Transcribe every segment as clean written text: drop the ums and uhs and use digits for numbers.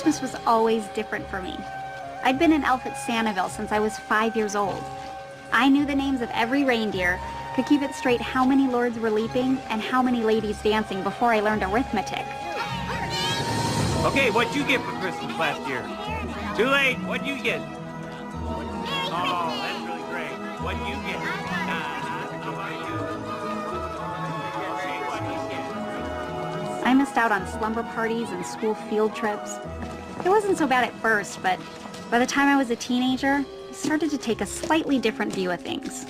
Christmas was always different for me. I'd been an elf at Santiville since I was 5 years old. I knew the names of every reindeer, could keep it straight how many lords were leaping and how many ladies dancing before I learned arithmetic. Okay, what'd you get for Christmas last year? Too late, what'd you get? Oh, that's really great. What'd you get? How about you? I missed out on slumber parties and school field trips. It wasn't so bad at first, but by the time I was a teenager, I started to take a slightly different view of things.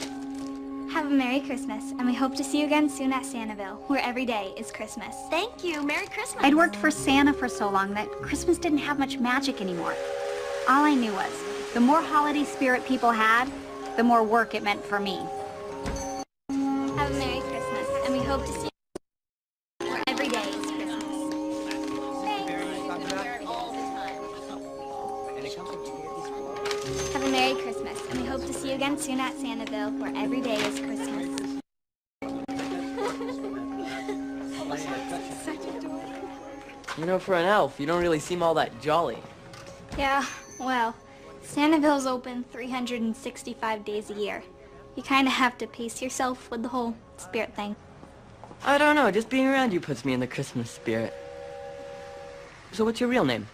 Have a Merry Christmas, and we hope to see you again soon at Santiville, where every day is Christmas. Thank you. Merry Christmas. I'd worked for Santa for so long that Christmas didn't have much magic anymore. All I knew was, the more holiday spirit people had, the more work it meant for me. Have a Merry Christmas, and we hope to see you where every day is Christmas. Have a Merry Christmas, and we hope to see you again soon at Santiville, where every day is Christmas. You know, for an elf, you don't really seem all that jolly. Yeah, well, Santiville's open 365 days a year. You kind of have to pace yourself with the whole spirit thing. I don't know, just being around you puts me in the Christmas spirit. So what's your real name?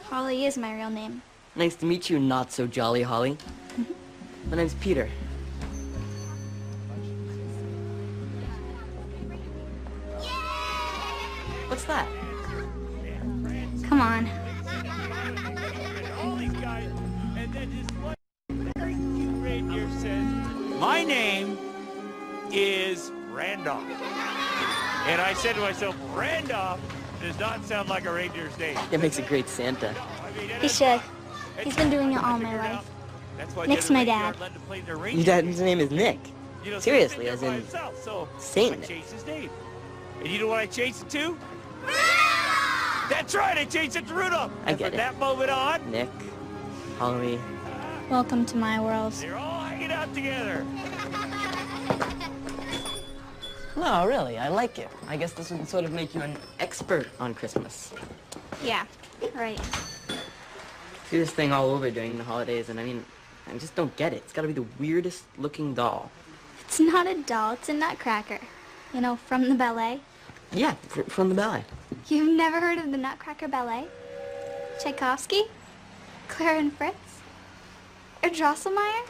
Holly is my real name. Nice to meet you, not so jolly Holly. My name's Peter. What's that? Come on. My name is Randolph. And I said to myself, Randolph does not sound like a reindeer's name. It makes a great Santa. He should. He's been doing it all my life. Nick's my dad. Your dad's name is Nick. Seriously, as in Saint Nick. And you know what I changed it to? That's right, I changed it to Rudolph. I get it. From that moment on, Nick, Holly. Welcome to my world. they're all hanging out together. No, really, I like it. I guess this would sort of make you an expert on Christmas. Yeah, right. See this thing all over during the holidays, and I just don't get it. It's gotta be the weirdest looking doll. It's not a doll, it's a nutcracker. You know, from the ballet. Yeah, from the ballet. You've never heard of the Nutcracker Ballet? Tchaikovsky? Clara and Fritz? Or Drosselmeyer?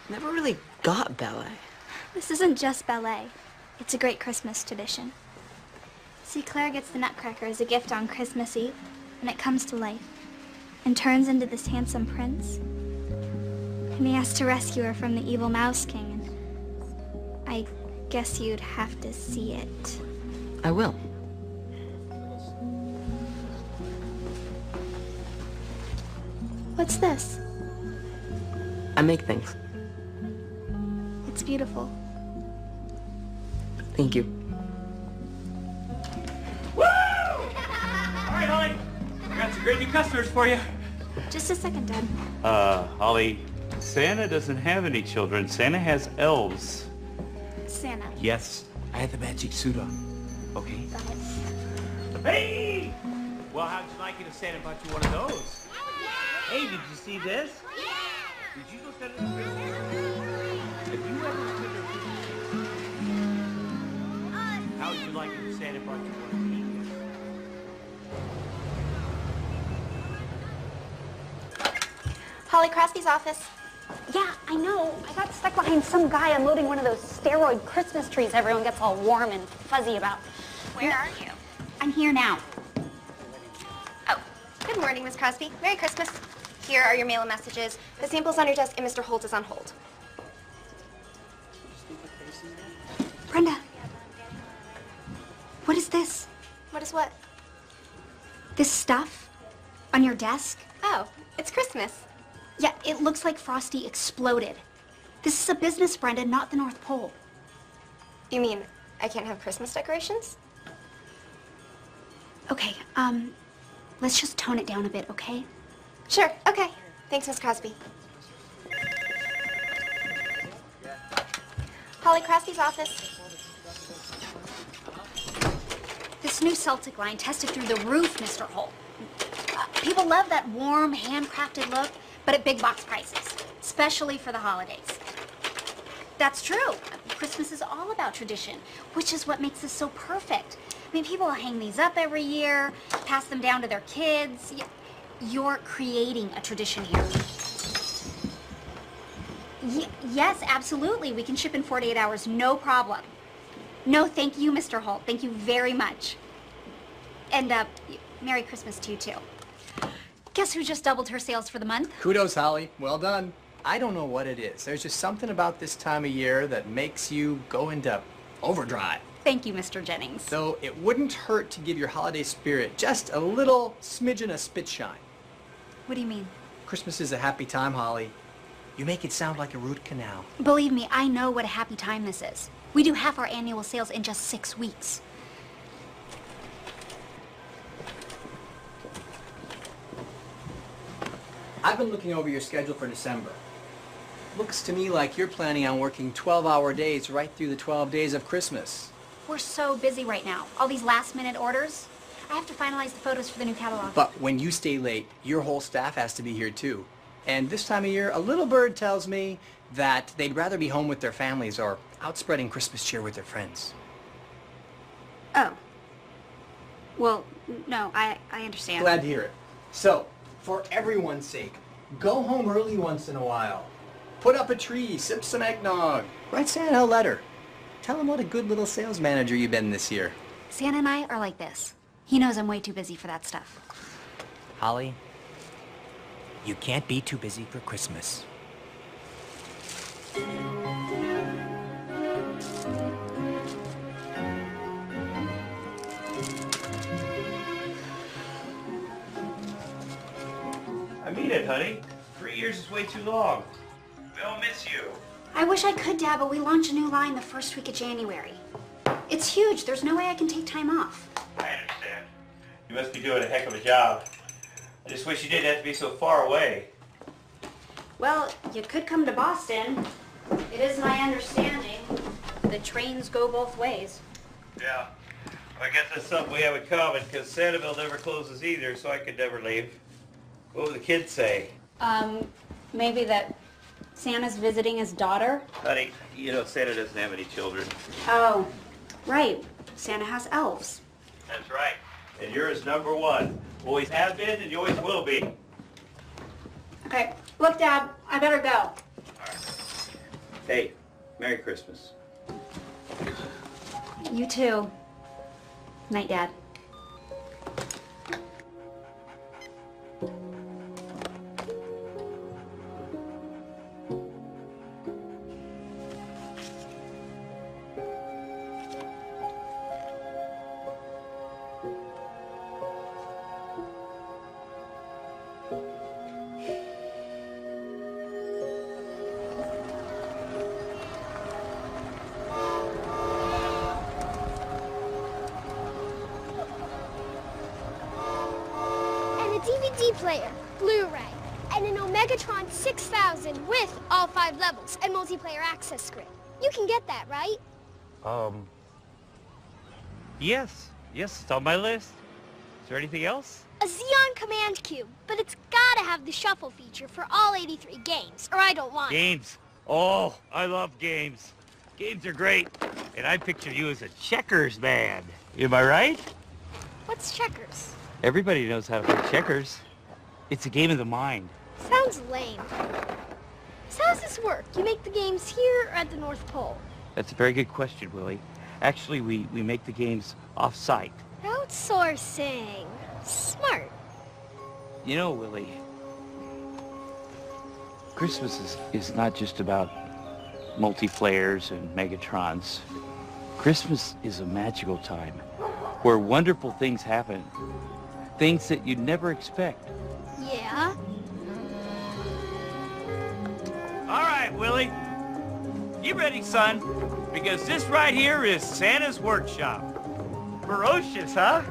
Never really got ballet. This isn't just ballet. It's a great Christmas tradition. See, Claire gets the Nutcracker as a gift on Christmas Eve, and it comes to life, and turns into this handsome prince. And he has to rescue her from the evil Mouse King, and I guess you'd have to see it. I will. What's this? I make things. It's beautiful. Thank you. Woo! All right, Holly. I got some great new customers for you. Just a second, Dad. Holly, Santa doesn't have any children. Santa has elves. Santa. Yes, I had the magic suit on. Okay. Got it. Hey! Well, how'd you like it if Santa bought you one of those? Hey, did you see this? Did you look at it? Have you ever spent a How would you like it if Santa bought you one of these? Holly Crosby's office. Yeah, I know. I got stuck behind some guy unloading one of those steroid Christmas trees everyone gets all warm and fuzzy about. Where are you? I'm here now. Oh, good morning, Miss Crosby. Merry Christmas. Here are your mail and messages. The sample's on your desk, and Mr. Holt is on hold. Brenda. What is this? What is what? This stuff? On your desk? Oh, it's Christmas. Yeah, it looks like Frosty exploded. This is a business, Brenda, not the North Pole. You mean I can't have Christmas decorations? Okay, let's just tone it down a bit, okay? Sure, okay. Thanks, Miss Crosby. Holly Crosby's office. This This new Celtic line tested through the roof, Mr. Holt. People love that warm, handcrafted look, but at big box prices, especially for the holidays. That's true. Christmas is all about tradition, which is what makes this so perfect. I mean, people will hang these up every year, pass them down to their kids. You're creating a tradition here. Yes, absolutely. We can ship in 48 hours, no problem. No, thank you, Mr. Holt. Thank you very much. And, Merry Christmas to you, too. Guess who just doubled her sales for the month? Kudos, Holly. Well done. I don't know what it is. There's just something about this time of year that makes you go into overdrive. Thank you, Mr. Jennings. So it wouldn't hurt to give your holiday spirit just a little smidgen of spit shine. What do you mean? Christmas is a happy time, Holly. You make it sound like a root canal. Believe me, I know what a happy time this is. We do half our annual sales in just 6 weeks. I've been looking over your schedule for December. Looks to me like you're planning on working 12-hour days right through the 12 days of Christmas. We're so busy right now. All these last-minute orders. I have to finalize the photos for the new catalog. But when you stay late, your whole staff has to be here too. And this time of year, a little bird tells me that they'd rather be home with their families or out spreading Christmas cheer with their friends. Oh. Well, no, I understand. Glad to hear it. So, for everyone's sake, go home early once in a while. Put up a tree, sip some eggnog, write Santa a letter. Tell him what a good little sales manager you've been this year. Santa and I are like this. He knows I'm way too busy for that stuff. Holly, you can't be too busy for Christmas. I mean it, honey. 3 years is way too long. We'll miss you. I wish I could, Dad, but we launch a new line the first week of January. It's huge. There's no way I can take time off. I understand. You must be doing a heck of a job. I just wish you didn't have to be so far away. Well, you could come to Boston. It is my understanding the trains go both ways. Yeah. I guess that's something we have in common, because Santaville never closes either, so I could never leave. What would the kids say? Maybe that Santa's visiting his daughter? Honey, you know Santa doesn't have any children. Oh, right. Santa has elves. That's right. And you're his number one. Always have been, and you always will be. Okay. Look, Dad, I better go. All right. Hey, Merry Christmas. You too. Night, Dad. DVD player, Blu-ray, and an Omegatron 6000 with all 5 levels and multiplayer access screen. You can get that, right? Yes, it's on my list. Is there anything else? A Xeon Command Cube, but it's gotta have the shuffle feature for all 83 games, or I don't want it. Games. Oh, I love games. Games are great. And I picture you as a checkers man. Am I right? What's checkers? Everybody knows how to play checkers. It's a game of the mind. Sounds lame. So how does this work? You make the games here or at the North Pole? That's a very good question, Willie. Actually, we make the games off-site. Outsourcing. Smart. You know, Willie, Christmas is not just about multiplayers and Megatrons. Christmas is a magical time where wonderful things happen. Things that you'd never expect. Yeah? All right, Willie. You ready, son? Because this right here is Santa's workshop. Ferocious, huh?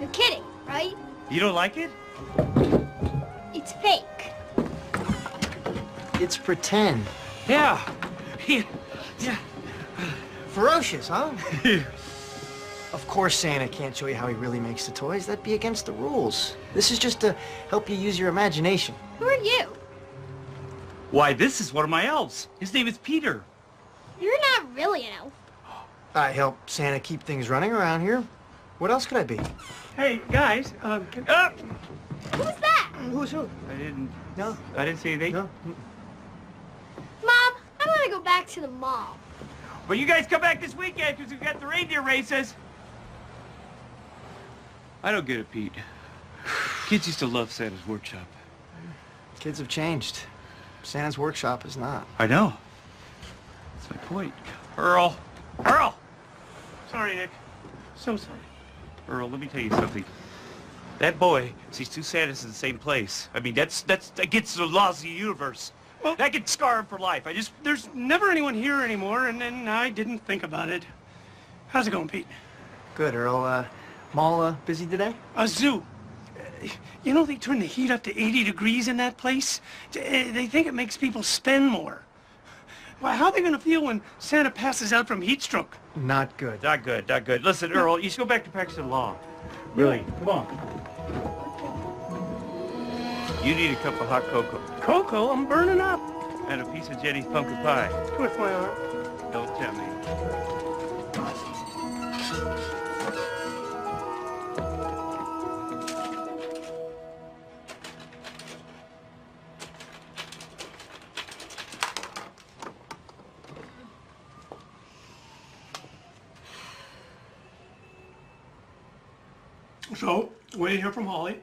You're kidding, right? You don't like it? It's fake. It's pretend. Yeah. Yeah. Ferocious, huh? Of course Santa can't show you how he really makes the toys. That'd be against the rules. This is just to help you use your imagination. Who are you? Why, this is one of my elves. His name is Peter. You're not really an elf. I help Santa keep things running around here. What else could I be? Hey, guys, Who's that? Who's who? I didn't see anything. No. Mom, I want to go back to the mall. Well, you guys come back this weekend because we've got the reindeer races. I don't get it, Pete. Kids used to love Santa's workshop. Kids have changed. Santa's workshop is not. I know. That's my point. Earl! Earl! sorry, Nick. So sorry. Earl, let me tell you something. That boy sees two Santas in the same place. I mean, that's against the laws of the universe. Well, that could scar him for life. There's never anyone here anymore, and then I didn't think about it. How's it going, Pete? Good, Earl. Mall busy today? A zoo. You know, they turn the heat up to 80 degrees in that place. They think it makes people spend more. Well, how are they going to feel when Santa passes out from heat stroke? Not good. Not good, not good. Listen, Earl, you should go back to practicing law. Really, come on. You need a cup of hot cocoa. Cocoa? I'm burning up. And a piece of Jenny's pumpkin pie. With my arm. Don't tell me. So, what did you hear from Holly?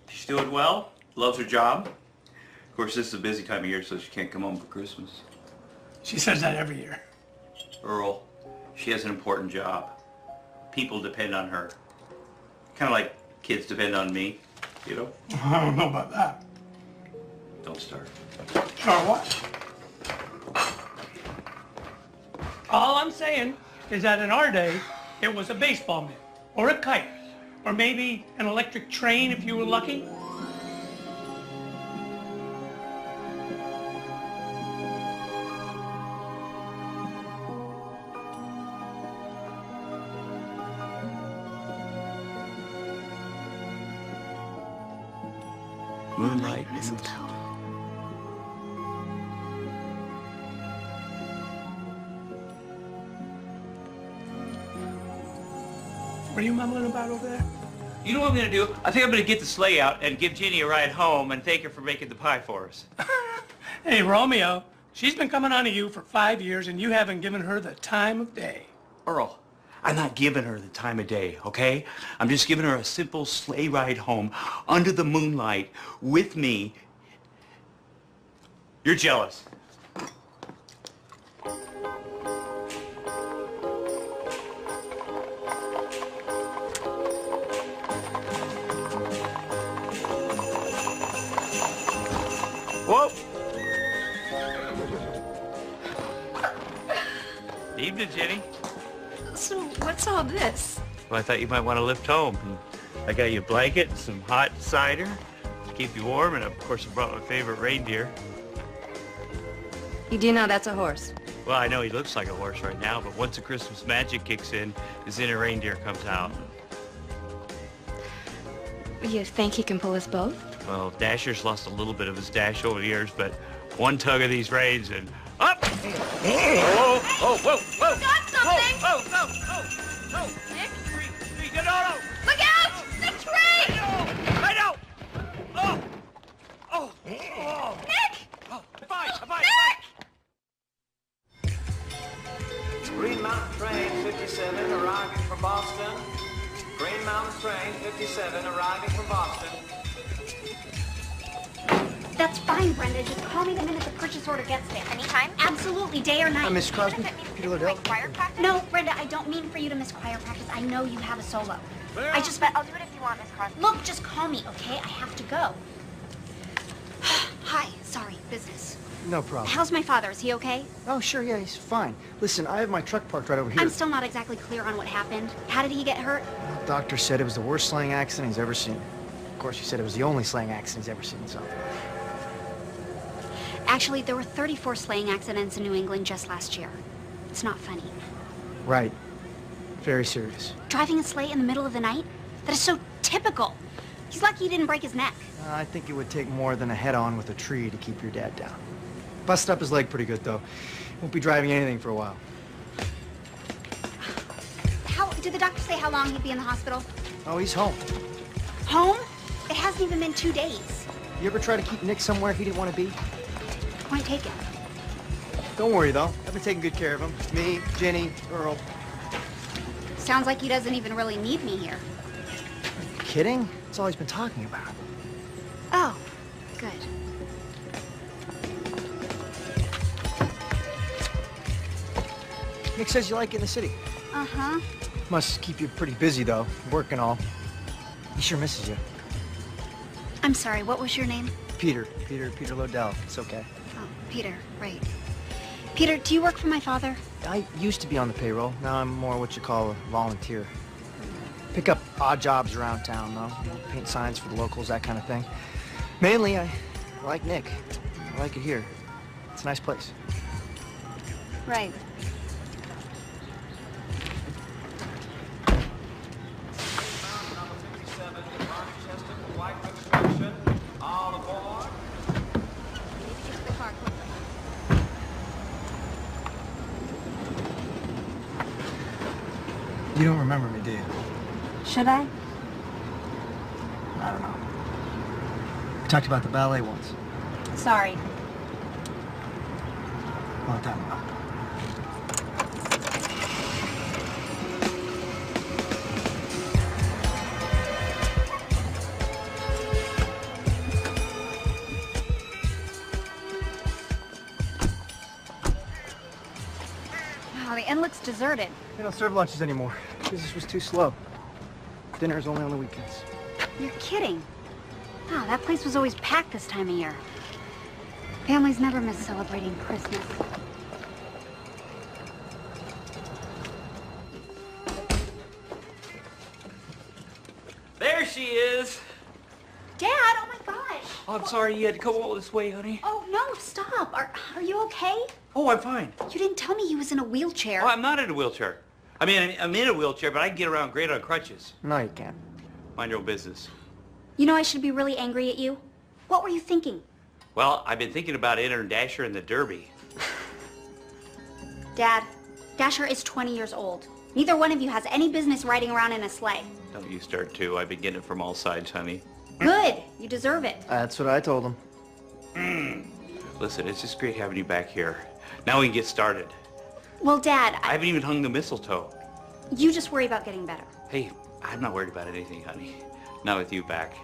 She's doing well. Loves her job. Of course, this is a busy time of year, so she can't come home for Christmas. She says that every year. Earl, she has an important job. People depend on her. Kind of like kids depend on me, you know? I don't know about that. Don't start. Or what? All I'm saying is that in our day, it was a baseball mitt, or a kite, or maybe an electric train if you were lucky. Moonlight and Mistletoe. What are you mumbling about over there? You know what I'm going to do? I think I'm going to get the sleigh out and give Ginny a ride home and thank her for making the pie for us. Hey, Romeo, she's been coming on to you for 5 years and you haven't given her the time of day. Earl, I'm not giving her the time of day, okay? I'm just giving her a simple sleigh ride home under the moonlight with me. You're jealous. Whoa! Evening, Jenny. So, what's all this? Well, I thought you might want to lift home. I got you a blanket and some hot cider to keep you warm, and of course I brought my favorite reindeer. You do know that's a horse. Well, I know he looks like a horse right now, but once the Christmas magic kicks in, his inner reindeer comes out. You think he can pull us both? Well, Dasher's lost a little bit of his dash over the years, but one tug of these reins and up! Whoa, whoa, whoa, whoa! Got something! Whoa, whoa, whoa, whoa! Nick? No! Look out! The tree! I know! Oh! Oh! Oh! Nick! Oh, fine. Nick! Green Mountain Train 57 arriving from Boston. Green Mountain Train 57 arriving from Boston. That's fine, Brenda. Just call me the minute the purchase order gets there. Anytime? Absolutely, day or night. Miss Crosby, Peter Liddell. Choir practice? No, Brenda, I don't mean for you to miss choir practice. I know you have a solo. But I'll do it if you want, Miss Crosby. Look, just call me, okay? I have to go. Hi, sorry, business. No problem. How's my father? Is he okay? Oh, sure, yeah, he's fine. Listen, I have my truck parked right over here. I'm still not exactly clear on what happened. How did he get hurt? The doctor said it was the worst sleighing accident he's ever seen. Of course, he said it was the only sleighing accident he's ever seen, so. Actually, there were 34 sleighing accidents in New England just last year. It's not funny. Right. Very serious. Driving a sleigh in the middle of the night? That is so typical. He's lucky he didn't break his neck. I think it would take more than a head-on with a tree to keep your dad down. Busted up his leg pretty good, though. Won't be driving anything for a while. Did the doctor say how long he'd be in the hospital? Oh, he's home. Home? It hasn't even been 2 days. You ever try to keep Nick somewhere he didn't want to be? Point taken. Don't worry, though. I've been taking good care of him. Me, Jenny, Earl. Sounds like he doesn't even really need me here. Are you kidding? That's all he's been talking about. Oh, good. Nick says you like it in the city. Uh-huh. Must keep you pretty busy, though. Work and all. He sure misses you. I'm sorry, what was your name? Peter Lodell. It's okay. Oh, Peter, right. Peter, do you work for my father? I used to be on the payroll. Now I'm more what you call a volunteer. Pick up odd jobs around town, though. You know, paint signs for the locals, that kind of thing. Mainly, I like Nick. I like it here. It's a nice place. Right. You don't remember me, do you? Should I? I don't know. We talked about the ballet once. Sorry. Long time ago. Wow, the inn looks deserted. They don't serve lunches anymore. Business was too slow. Dinner is only on the weekends. You're kidding. Wow, that place was always packed this time of year. Families never miss celebrating Christmas. There she is. Dad, oh my gosh. Oh, I'm sorry you had to come all this way, honey. Oh, no, stop. Are you okay? Oh, I'm fine. You didn't tell me he was in a wheelchair. Oh, I'm not in a wheelchair. I mean, I'm in a wheelchair, but I can get around great on crutches. No, you can't. Mind your own business. You know I should be really angry at you. What were you thinking? Well, I've been thinking about entering Dasher in the Derby. Dad, Dasher is 20 years old. Neither one of you has any business riding around in a sleigh. Don't you start to. I've been getting it from all sides, honey. Good. You deserve it. That's what I told him. Listen, it's just great having you back here. Now we can get started. Well, Dad, I haven't even hung the mistletoe. You just worry about getting better. Hey, I'm not worried about anything, honey. Not with you back.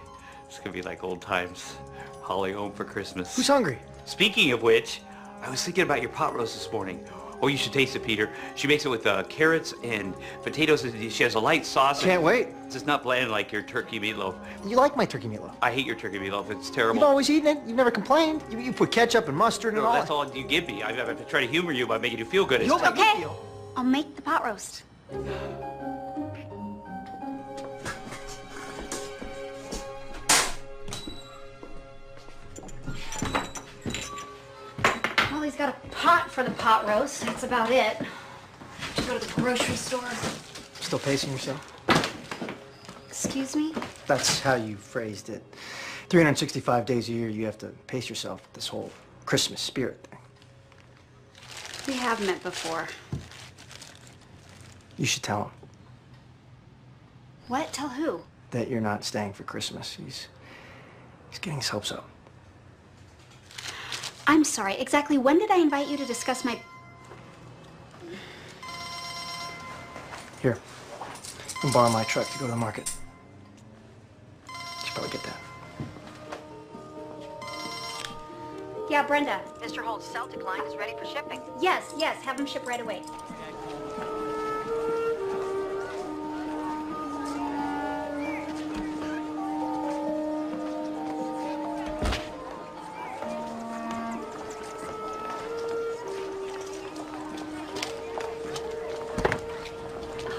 It's gonna be like old times. Holly home for Christmas. Who's hungry? Speaking of which, I was thinking about your pot roast this morning. Oh, you should taste it, Peter. She makes it with carrots and potatoes. She has a light sauce. Can't wait. It's just not bland like your turkey meatloaf. You like my turkey meatloaf? I hate your turkey meatloaf. It's terrible. You've always eaten it. You've never complained. You put ketchup and mustard and No, all that's that. all you give me. I have to try to humor you by making you feel good. You'll make me Okay. feel. I'll make the pot roast. Well, he's got a pot for the pot roast. That's about it. Should go to the grocery store. Still pacing yourself? Excuse me? That's how you phrased it. 365 days a year, you have to pace yourself with this whole Christmas spirit thing. We have met before. You should tell him What? Tell who? that you're not staying for Christmas. He's getting his hopes up. I'm sorry. Exactly when did I invite you to discuss my... Here, you can borrow my truck to go to the market. You should probably get that. Yeah, Brenda. Mr. Holt's Celtic line is ready for shipping. Yes, have them ship right away.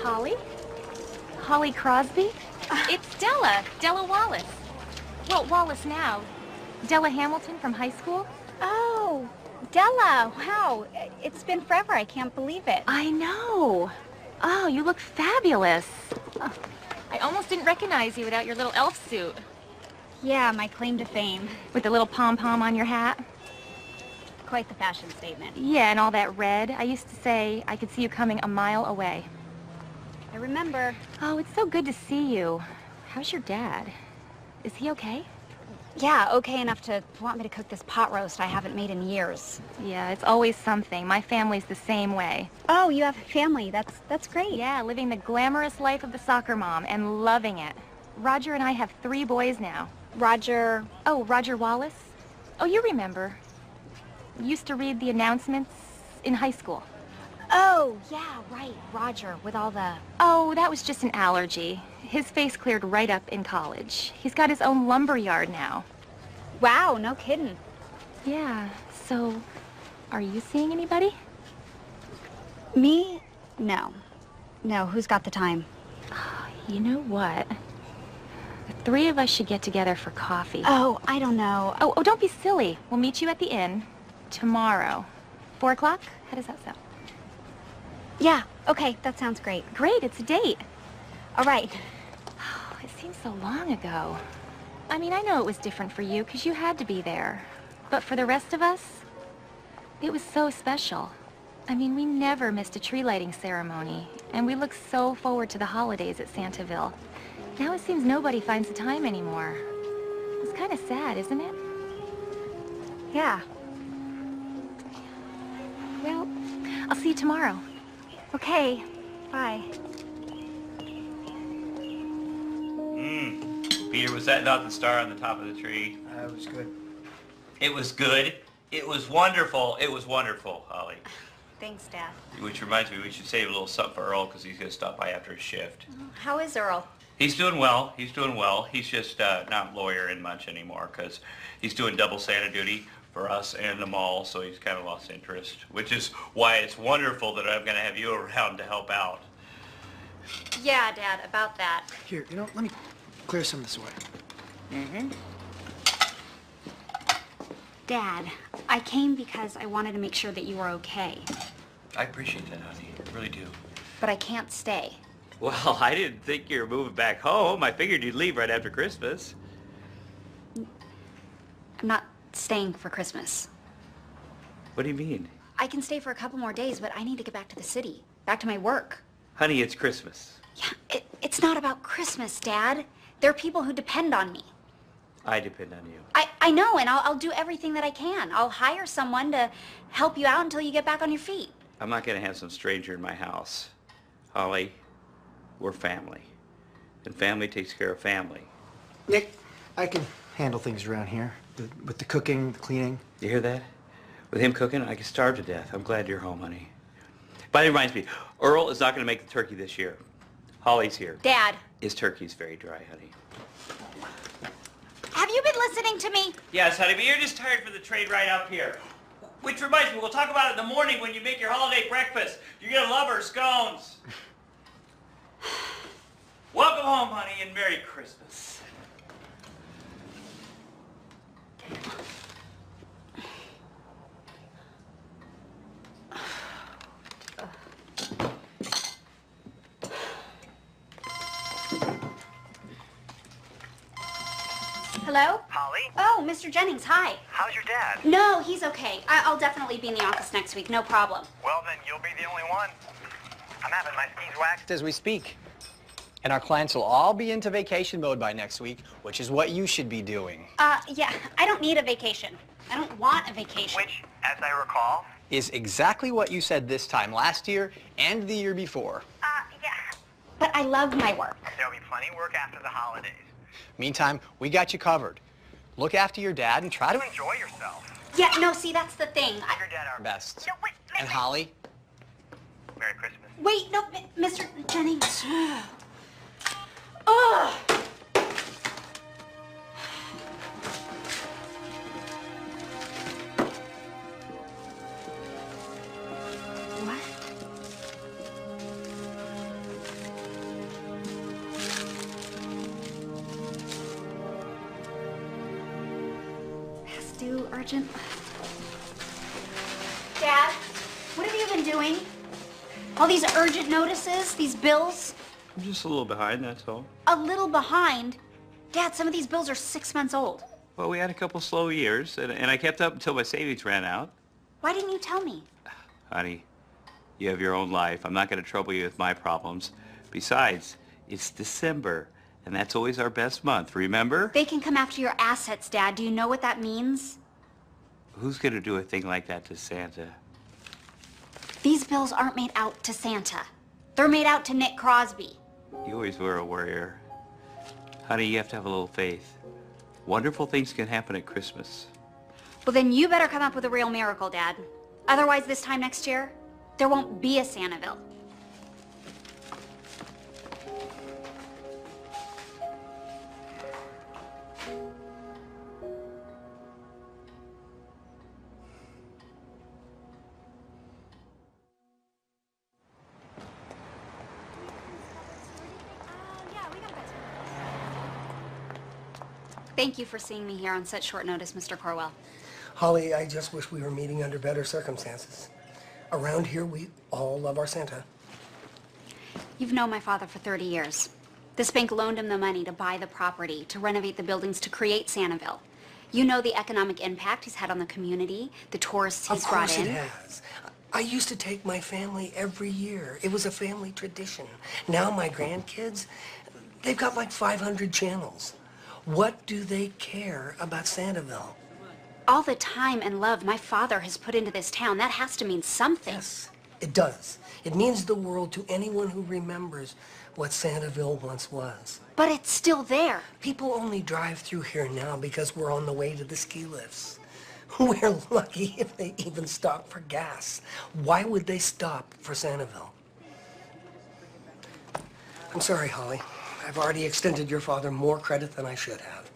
Holly? Holly Crosby? It's Della Wallace. Well, Wallace now. Della Hamilton from high school? Oh, Della. Wow. It's been forever. I can't believe it. I know. Oh, you look fabulous. Oh, I almost didn't recognize you without your little elf suit. Yeah, my claim to fame. With the little pom-pom on your hat. Quite the fashion statement. Yeah, and all that red. I used to say I could see you coming a mile away. I remember. Oh, it's so good to see you. How's your dad? Is he okay? Yeah, okay enough to want me to cook this pot roast I haven't made in years. Yeah, it's always something. My family's the same way. Oh, you have a family. That's great. Yeah, living the glamorous life of the soccer mom and loving it. Roger and I have 3 boys now. Roger... Oh, Roger Wallace? Oh, you remember. Used to read the announcements in high school. Oh, yeah, right. Roger, with all the... Oh, that was just an allergy. His face cleared right up in college. He's got his own lumber yard now. Wow, no kidding. Yeah, so are you seeing anybody? Me? No. No, who's got the time? You know what? The 3 of us should get together for coffee. Oh, I don't know. Oh, don't be silly. We'll meet you at the inn tomorrow. 4 o'clock? How does that sound? Yeah, okay, that sounds great. Great, it's a date. All right. Oh, it seems so long ago. I mean, I know it was different for you because you had to be there. But for the rest of us, it was so special. I mean, we never missed a tree lighting ceremony, and we looked so forward to the holidays at Santaville. Now it seems nobody finds the time anymore. It's kind of sad, isn't it? Yeah. Well, I'll see you tomorrow. Okay, bye. Peter, was that not the star on the top of the tree? It was good. It was good. It was wonderful. It was wonderful, Holly. Thanks, Dad. Which reminds me, we should save a little something for Earl because he's going to stop by after his shift. How is Earl? He's doing well. He's doing well. He's just not lawyering much anymore because he's doing double Santa duty for us and the mall, so he's kind of lost interest, which is why it's wonderful that I'm going to have you around to help out. Yeah, Dad, about that. Here, let me clear some of this away. Mm-hmm. Dad, I came because I wanted to make sure that you were okay. I appreciate that, honey. I really do. But I can't stay. Well, I didn't think you were moving back home. I figured you'd leave right after Christmas. I'm not staying for Christmas. What do you mean? I can stay for a couple more days, but I need to get back to the city. Back to my work. Honey, it's Christmas. Yeah, it's not about Christmas, Dad. There are people who depend on me. I depend on you. I know, and I'll do everything that I can. I'll hire someone to help you out until you get back on your feet. I'm not going to have some stranger in my house. Holly, we're family. And family takes care of family. Nick, I can handle things around here. With the cooking, the cleaning. You hear that? With him cooking, I could starve to death. I'm glad you're home, honey. But it reminds me, Earl is not going to make the turkey this year. Holly's here. Dad. His turkey's very dry, honey. Have you been listening to me? Yes, honey, but you're just tired for the trade right up here. Which reminds me, we'll talk about it in the morning when you make your holiday breakfast. You're going to love her scones. Welcome home, honey, and Merry Christmas. Hello? Holly? Oh, Mr. Jennings, hi. How's your dad? No, he's okay. I'll definitely be in the office next week, no problem. Well, then you'll be the only one. I'm having my skis waxed As we speak. And our clients will all be into vacation mode by next week, which is what you should be doing. Yeah, I don't need a vacation. I don't want a vacation. which, as I recall... Is exactly what you said this time last year and the year before. yeah. But I love my work. There'll be plenty of work after the holidays. Meantime, we got you covered. Look after your dad and try to Enjoy yourself. Yeah, no, see, that's the thing. Your dad our best. No, wait, And Holly, Merry Christmas. Wait, no, Mr. Jennings. Oh! What? Past due, urgent. Dad, what have you been doing? All these urgent notices, these bills. I'm just a little behind, that's all. A little behind? Dad, some of these bills are 6 months old. Well, we had a couple slow years, and I kept up until my savings ran out. Why didn't you tell me? Honey, you have your own life. I'm not going to trouble you with my problems. Besides, it's December, and that's always our best month, remember? They can come after your assets, Dad. Do you know what that means? Who's going to do a thing like that to Santa? These bills aren't made out to Santa. They're made out to Nick Crosby. You always were a worrier. Honey, you have to have a little faith. Wonderful things can happen at Christmas. Well, then you better come up with a real miracle, Dad. Otherwise, this time next year, there won't be a Santaville. Thank you for seeing me here on such short notice, Mr. Corwell. Holly, I just wish we were meeting under better circumstances. Around here, we all love our Santa. You've known my father for 30 years. This bank loaned him the money to buy the property, to renovate the buildings, to create Santaville. You know the economic impact he's had on the community, the tourists he's brought in. Of course it has. I used to take my family every year. It was a family tradition. Now my grandkids, they've got like 500 channels. What do they care about Santaville? All the time and love my father has put into this town, that has to mean something. Yes, it does. It means the world to anyone who remembers what Santaville once was. But it's still there. People only drive through here now because we're on the way to the ski lifts. We're lucky if they even stop for gas. Why would they stop for Santaville? I'm sorry, Holly. I've already extended your father more credit than I should have.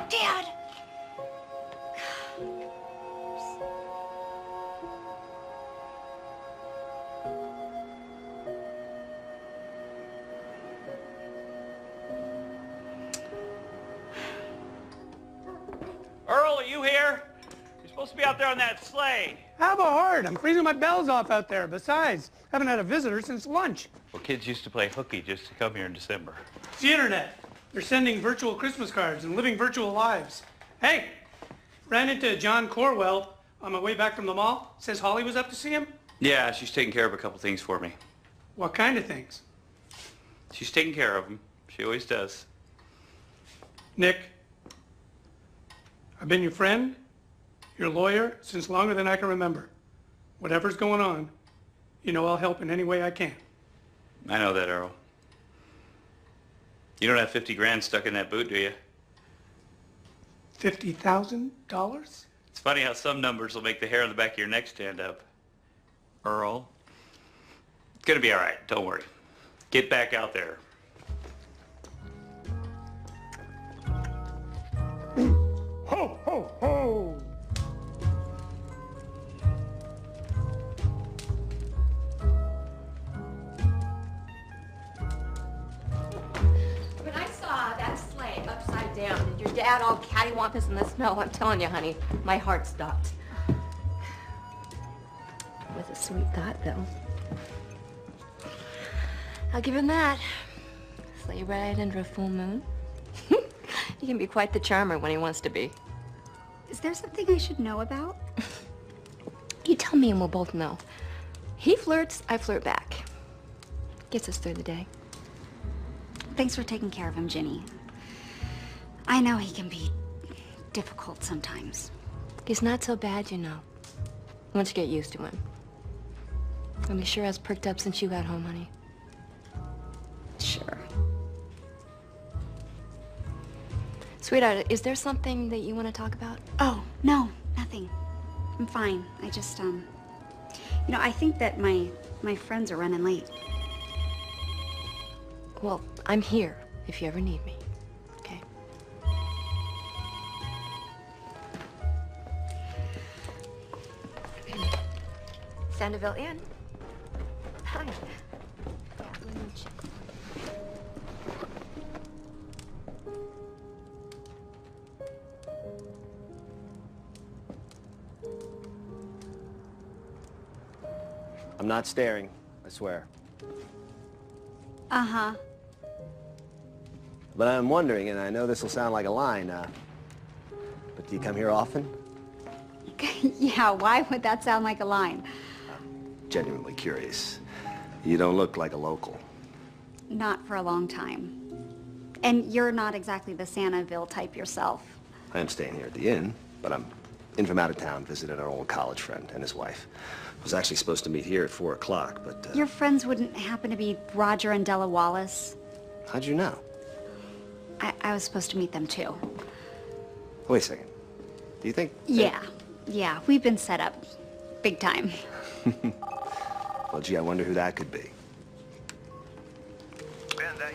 Dad! Earl, are you here? You're supposed to be out there on that sleigh. Have a heart. I'm freezing my bells off out there. Besides, haven't had a visitor since lunch. Well, kids used to play hooky just to come here in December. It's the internet. They're sending virtual Christmas cards and living virtual lives. Hey, ran into John Corwell on my way back from the mall. Says Holly was up to see him. Yeah, she's taking care of a couple things for me. What kind of things? She's taking care of them. She always does. Nick, I've been your friend, your lawyer, since longer than I can remember. Whatever's going on, you know I'll help in any way I can. I know that, Earl. You don't have 50 grand stuck in that boot, do you? $50,000? It's funny how some numbers will make the hair on the back of your neck stand up. Earl, it's gonna be all right. Don't worry. Get back out there. Ho, ho, ho! When I saw that sleigh upside down and your dad all cattywampus in the snow, I'm telling you, honey, my heart stopped. It was a sweet thought, though. I'll give him that. Sleigh ride under a full moon. He can be quite the charmer when he wants to be. Is there something I should know about? You tell me and we'll both know. He flirts, I flirt back. Gets us through the day. Thanks for taking care of him, Ginny. I know he can be difficult sometimes. He's not so bad, you know. Once you get used to him. Well, he sure has perked up since you got home, honey. Sure. Sweetheart, is there something that you want to talk about? Oh, no, nothing. I'm fine. I just, you know, I think that my friends are running late. Well, I'm here if you ever need me, okay? Sandoval Inn. Hi. Yeah, let me check. I'm not staring, I swear. Uh-huh. But I'm wondering, and I know this will sound like a line, but do you come here often? Yeah, why would that sound like a line? Genuinely curious. You don't look like a local. Not for a long time. And you're not exactly the Santaville type yourself. I am staying here at the inn, but I'm in from out of town visiting our old college friend and his wife. I was actually supposed to meet here at 4 o'clock, but... Your friends wouldn't happen to be Roger and Della Wallace? How'd you know? I was supposed to meet them too. Wait a second. Do you think... Yeah, we've been set up. Big time. Well, gee, I wonder who that could be.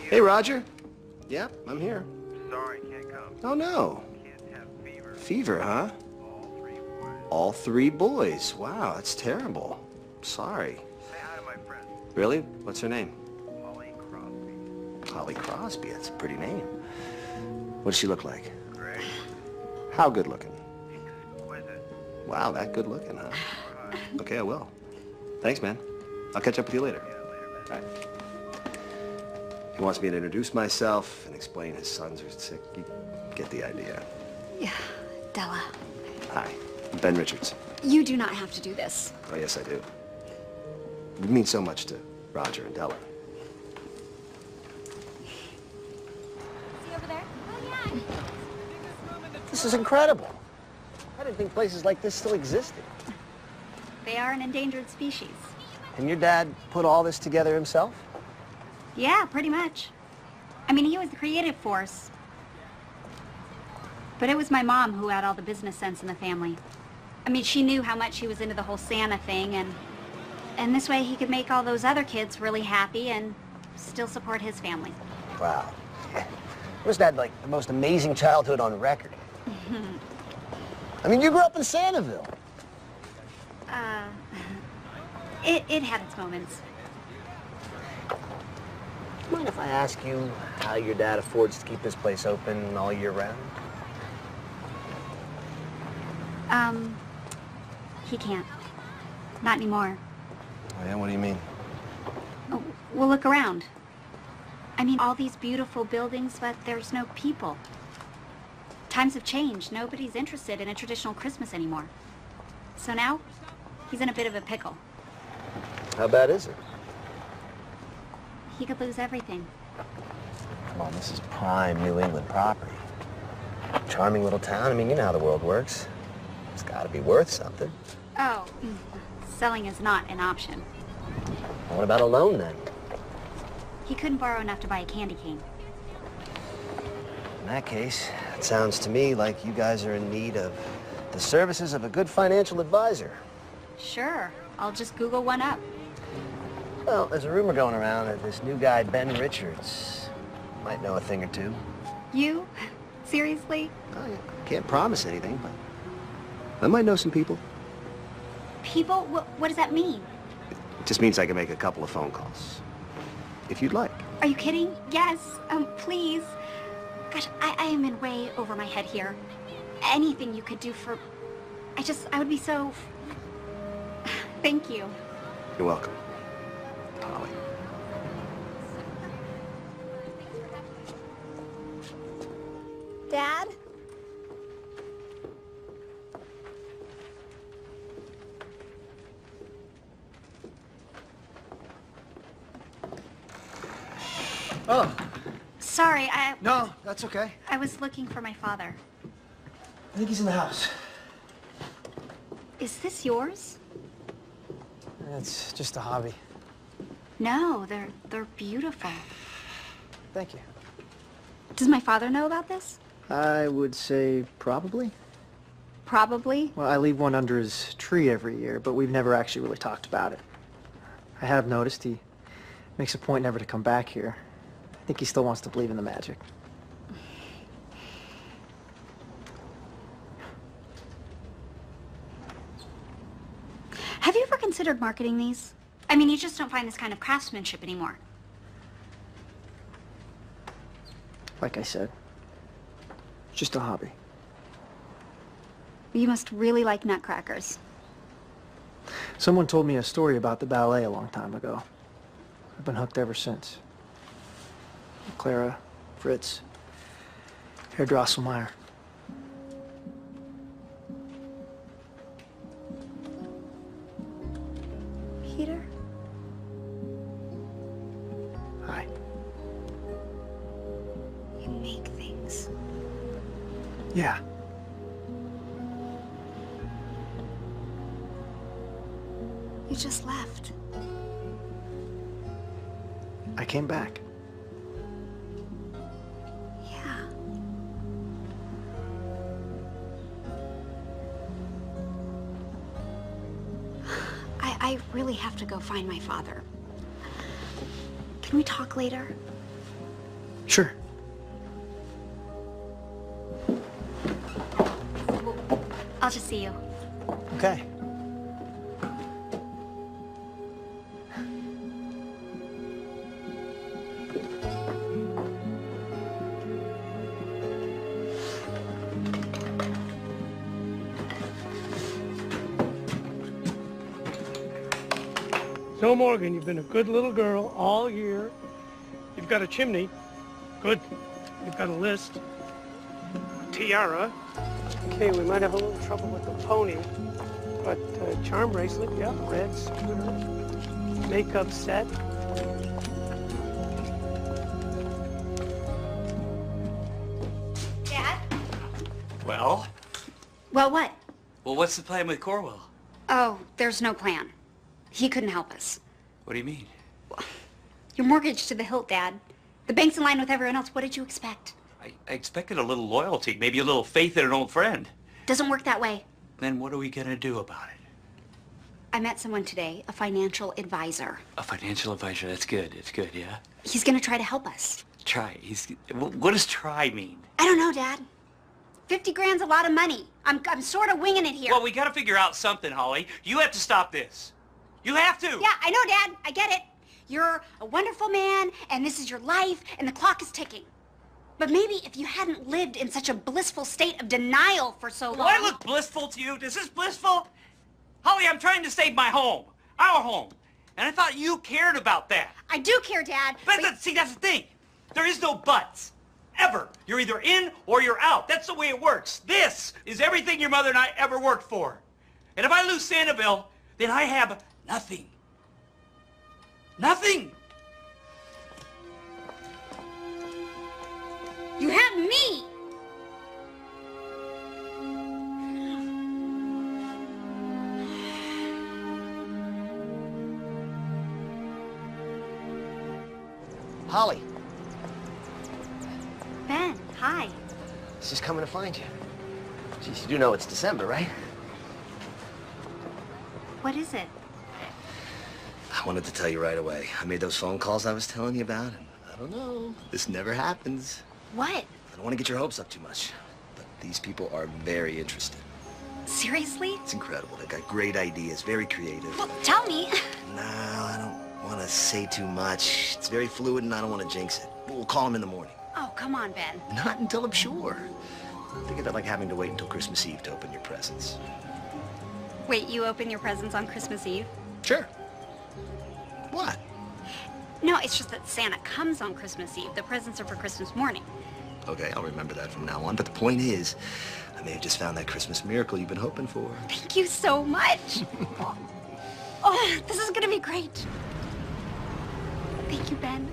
Hey, Roger. Yeah, I'm here. Sorry, can't come. Oh, no. Kids have fever. Fever, huh? All 3 boys. Wow, that's terrible. Sorry. Say hi to my friend. Really? What's her name? Holly Crosby. Holly Crosby. That's a pretty name. What does she look like? Great. How good looking? Exquisite. Wow, that good looking, huh? Okay, I will. Thanks, man. I'll catch up with you later. All right. He wants me to introduce myself and explain his sons are sick. You get the idea. Yeah, Della. Hi, I'm Ben Richards. You do not have to do this. Oh, yes, I do. It means so much to Roger and Della. See over there? Oh, yeah. This is incredible. I didn't think places like this still existed. They are an endangered species. And your dad put all this together himself? Yeah, pretty much. I mean, he was the creative force. But it was my mom who had all the business sense in the family. I mean, she knew how much he was into the whole Santa thing, and this way he could make all those other kids really happy and still support his family. Wow. Yeah. Must have had, like, the most amazing childhood on record. I mean, you grew up in Santaville. It had its moments. Mind if I ask you how your dad affords to keep this place open all year round? He can't. Not anymore. Oh, yeah? What do you mean? Oh, well, look around. I mean, all these beautiful buildings, but there's no people. Times have changed. Nobody's interested in a traditional Christmas anymore. So now, he's in a bit of a pickle. How bad is it? He could lose everything. Come on, this is prime New England property. Charming little town. I mean, you know how the world works. It's got to be worth something. Oh, selling is not an option. Well, what about a loan, then? He couldn't borrow enough to buy a candy cane. In that case, it sounds to me like you guys are in need of the services of a good financial advisor. Sure, I'll just Google one up. Well, there's a rumor going around that this new guy, Ben Richards, might know a thing or two. You? Seriously? Well, I can't promise anything, but I might know some people. People? What does that mean? It just means I can make a couple of phone calls, if you'd like. Are you kidding? Yes, please. Gosh, I am in way over my head here. Anything you could do for... I would be so... Thank you. You're welcome, Holly. Dad? Oh. Sorry, No, that's okay. I was looking for my father. I think he's in the house. Is this yours? It's just a hobby. No, they're beautiful. Thank you. Does my father know about this? I would say probably. Probably. Well, I leave one under his tree every year, but we've never actually really talked about it. I have noticed he makes a point never to come back here. I think he still wants to believe in the magic. Have you ever considered marketing these? I mean, you just don't find this kind of craftsmanship anymore. Like I said, it's just a hobby. You must really like nutcrackers. Someone told me a story about the ballet a long time ago. I've been hooked ever since. Clara, Fritz, Herr Drosselmeyer. Peter? Hi. You make things. Yeah. You just left. I came back. Yeah. I really have to go find my father. Can we talk later? Sure. I'll just see you. Okay. So, Morgan, you've been a good little girl all year. You've got a chimney. Good. You've got a list. Tiara. Okay, we might have a little trouble with the pony. But charm bracelet, yeah, red scooter. Makeup set. Dad? Well? Well, what? Well, what's the plan with Corwell? Oh, there's no plan. He couldn't help us. What do you mean? You're mortgaged to the hilt, Dad. The bank's in line with everyone else. What did you expect? I expected a little loyalty, maybe a little faith in an old friend. Doesn't work that way. Then what are we gonna do about it? I met someone today, a financial advisor. A financial advisor, that's good. It's good, yeah? He's gonna try to help us. Try. What does try mean? I don't know, Dad. 50 grand's a lot of money. I'm sort of winging it here. Well, we gotta figure out something, Holly. You have to stop this. You have to! Yeah, I know, Dad. I get it. You're a wonderful man, and this is your life, and the clock is ticking. But maybe if you hadn't lived in such a blissful state of denial for so long... Do I look blissful to you? Is this blissful? Holly, I'm trying to save my home. Our home. And I thought you cared about that. I do care, Dad. See, that's the thing. There is no buts. Ever. You're either in or you're out. That's the way it works. This is everything your mother and I ever worked for. And if I lose Sanibel, then I have nothing. Nothing. You have me. Holly, Ben, hi. I was just coming to find you. Geez, you do know it's December, right? What is it? I wanted to tell you right away. I made those phone calls I was telling you about, and I don't know. This never happens. What? I don't want to get your hopes up too much, but these people are very interested. Seriously? It's incredible. They've got great ideas, very creative. Well, tell me. No, I don't want to say too much. It's very fluid, and I don't want to jinx it. We'll call them in the morning. Oh, come on, Ben. Not until I'm sure. Think of it like having to wait until Christmas Eve to open your presents. Wait, you open your presents on Christmas Eve? Sure. What? No, it's just that Santa comes on Christmas Eve. The presents are for Christmas morning. Okay, I'll remember that from now on. But the point is, I may have just found that Christmas miracle you've been hoping for. Thank you so much. Oh, this is gonna be great. Thank you, Ben.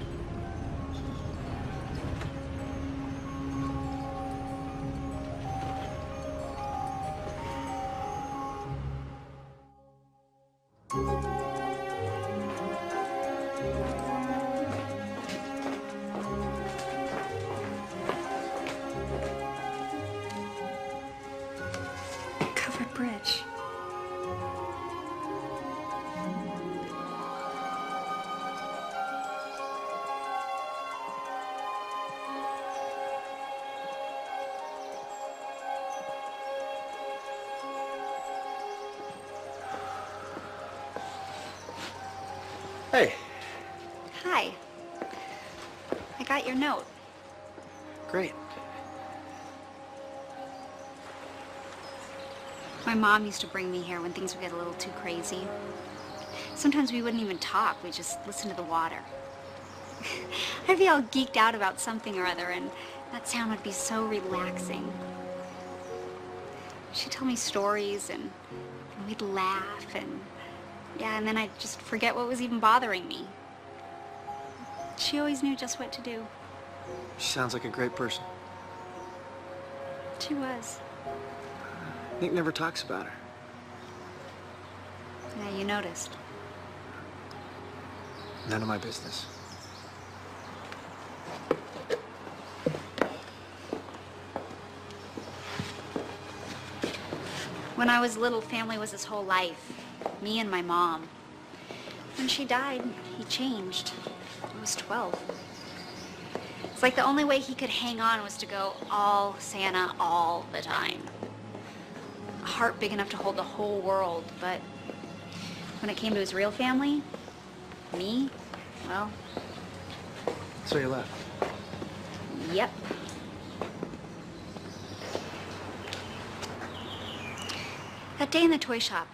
bridge. Hey. Hi. I got your note. Great. My mom used to bring me here when things would get a little too crazy. Sometimes we wouldn't even talk, we'd just listen to the water. I'd be all geeked out about something or other, and that sound would be so relaxing. She'd tell me stories, and we'd laugh, and yeah, and then I'd just forget what was even bothering me. She always knew just what to do. She sounds like a great person. She was. Nick never talks about her. Yeah, you noticed. None of my business. When I was little, family was his whole life. Me and my mom. When she died, he changed. I was 12. It's like the only way he could hang on was to go all Santa all the time. A heart big enough to hold the whole world, but when it came to his real family, me, well... So you left? Yep. That day in the toy shop,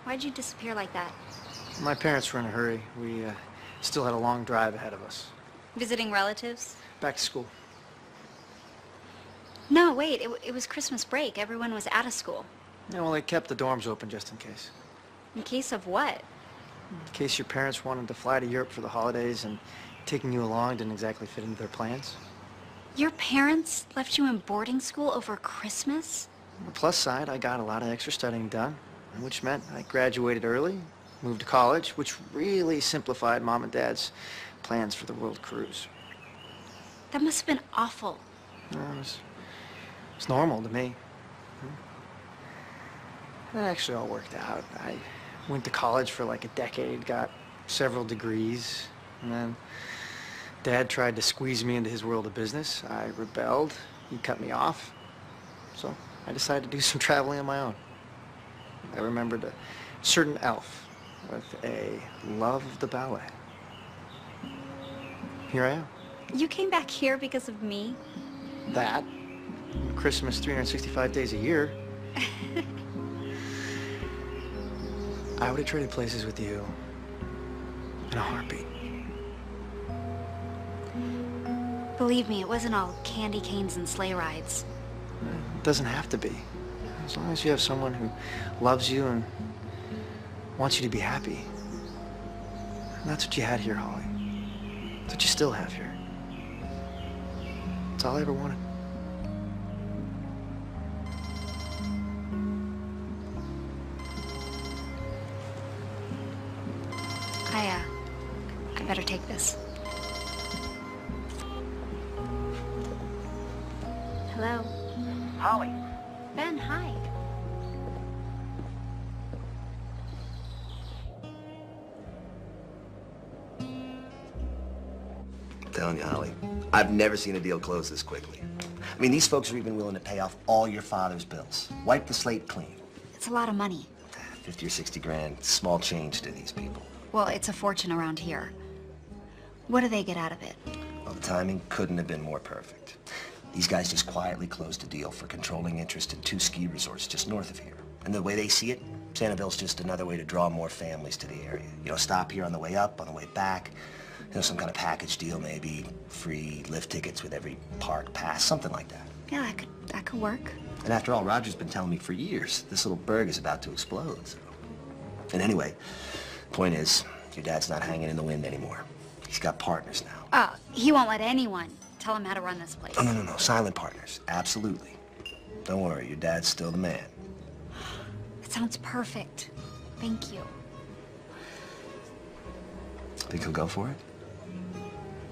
why'd you disappear like that? My parents were in a hurry. We still had a long drive ahead of us. Visiting relatives? Back to school. No, wait, it was Christmas break. Everyone was out of school. Yeah, well, they kept the dorms open just in case. In case of what? In case your parents wanted to fly to Europe for the holidays and taking you along didn't exactly fit into their plans. Your parents left you in boarding school over Christmas? On the plus side, I got a lot of extra studying done, which meant I graduated early, moved to college, which really simplified Mom and Dad's plans for the world cruise. That must have been awful. It was normal to me. That actually all worked out. I went to college for like a decade, got several degrees, and then Dad tried to squeeze me into his world of business. I rebelled. He cut me off. So I decided to do some traveling on my own. I remembered a certain elf with a love of the ballet. Here I am. You came back here because of me? That, Christmas 365 days a year. I would have traded places with you in a heartbeat. Believe me, it wasn't all candy canes and sleigh rides. It doesn't have to be. As long as you have someone who loves you and wants you to be happy. And that's what you had here, Holly. That's what you still have here. That's all I ever wanted. I better take this. Hello? Holly. Ben, hi. I'm telling you, Holly, I've never seen a deal close this quickly. I mean, these folks are even willing to pay off all your father's bills. Wipe the slate clean. It's a lot of money. 50 or 60 grand, small change to these people. Well, it's a fortune around here. What do they get out of it? Well, the timing couldn't have been more perfect. These guys just quietly closed a deal for controlling interest in 2 ski resorts just north of here. And the way they see it, Santaville's just another way to draw more families to the area. You know, stop here on the way up, on the way back. You know, some kind of package deal maybe. Free lift tickets with every park pass, something like that. Yeah, that could work. And after all, Roger's been telling me for years, this little burg is about to explode, so. And anyway, point is, your dad's not hanging in the wind anymore. He's got partners now. Oh, he won't let anyone tell him how to run this place. Oh, no. Silent partners. Absolutely. Don't worry, your dad's still the man. It sounds perfect. Thank you. Think he'll go for it?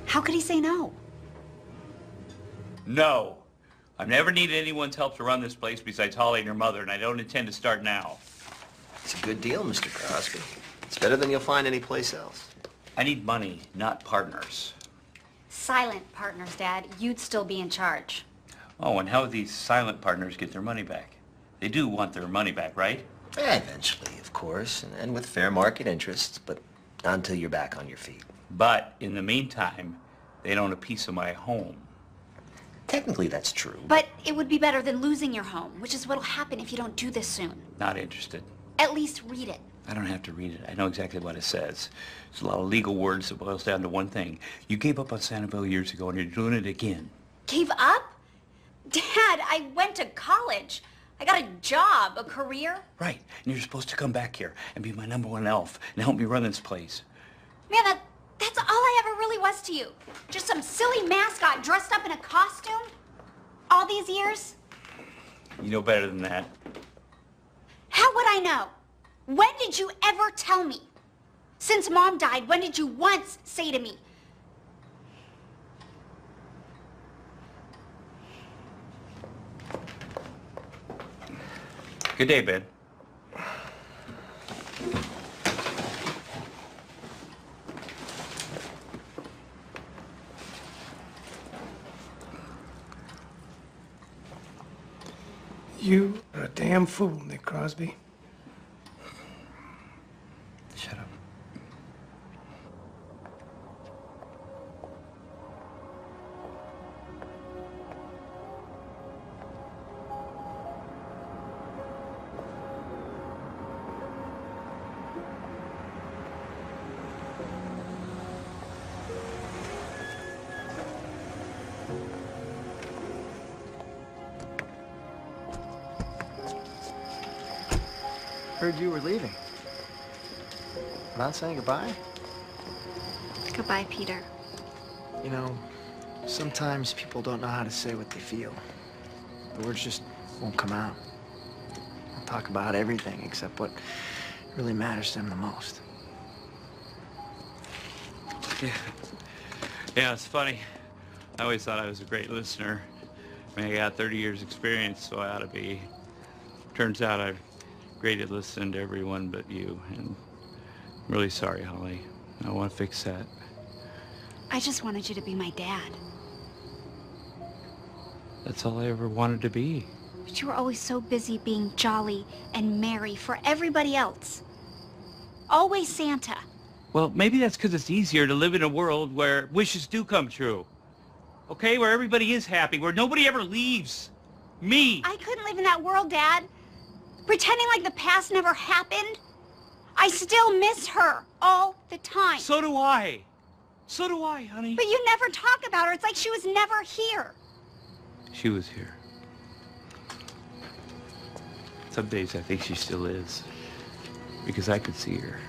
How could he say no? No. I've never needed anyone's help to run this place besides Holly and her mother, and I don't intend to start now. It's a good deal, Mr. Crosby. It's better than you'll find anyplace else. I need money, not partners. Silent partners, Dad. You'd still be in charge. Oh, and how do these silent partners get their money back? They do want their money back, right? Eventually, of course, and with fair market interests, but not until you're back on your feet. But in the meantime, they own a piece of my home. Technically, that's true. But it would be better than losing your home, which is what'll happen if you don't do this soon. Not interested. At least read it. I don't have to read it. I know exactly what it says. It's a lot of legal words that boils down to one thing. You gave up on Sanibel years ago, and you're doing it again. Gave up? Dad, I went to college. I got a job, a career. Right. And you're supposed to come back here and be my #1 elf and help me run this place. Man, that's all I ever really was to you. Just some silly mascot dressed up in a costume? All these years? You know better than that. How would I know? When did you ever tell me? Since Mom died, when did you once say to me, Good day, Ben. You are a damn fool, Nick Crosby. Shut up. Heard you were leaving. Not saying goodbye? Goodbye, Peter. You know, sometimes people don't know how to say what they feel. The words just won't come out. They'll talk about everything except what really matters to them the most. Yeah, it's funny. I always thought I was a great listener. I mean, I got 30 years experience, so I ought to be. Turns out I'm great at listening to everyone but you, and I'm really sorry, Holly. I want to fix that. I just wanted you to be my dad. That's all I ever wanted to be. But you were always so busy being jolly and merry for everybody else. Always Santa. Well, maybe that's because it's easier to live in a world where wishes do come true. Okay, where everybody is happy, where nobody ever leaves. Me! I couldn't live in that world, Dad. Pretending like the past never happened. I still miss her all the time. So do I. So do I, honey. But you never talk about her. It's like she was never here. She was here. Some days I think she still is. Because I could see her.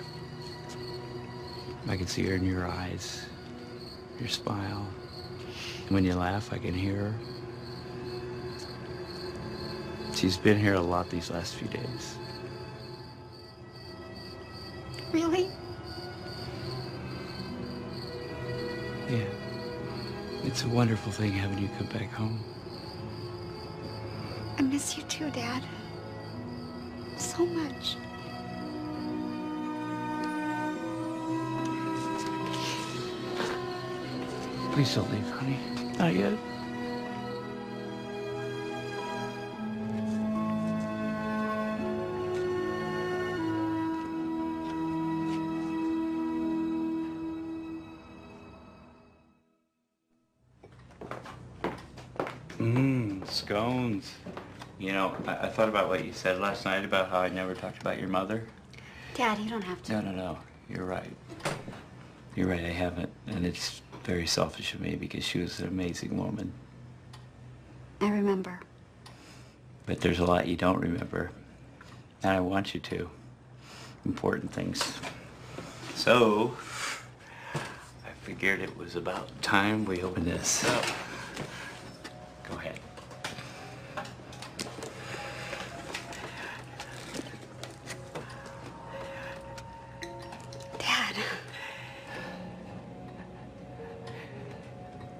I can see her in your eyes, your smile. And when you laugh, I can hear her. She's been here a lot these last few days. Really? Yeah. It's a wonderful thing having you come back home. I miss you too, Dad. So much. Please don't leave, honey. Not yet. Scones. You know, I thought about what you said last night about how I never talked about your mother. Dad, you don't have to. No. You're right. You're right, I haven't. And it's very selfish of me because she was an amazing woman. I remember. But there's a lot you don't remember. And I want you to. Important things. So, I figured it was about time we opened this up. Go ahead. Dad.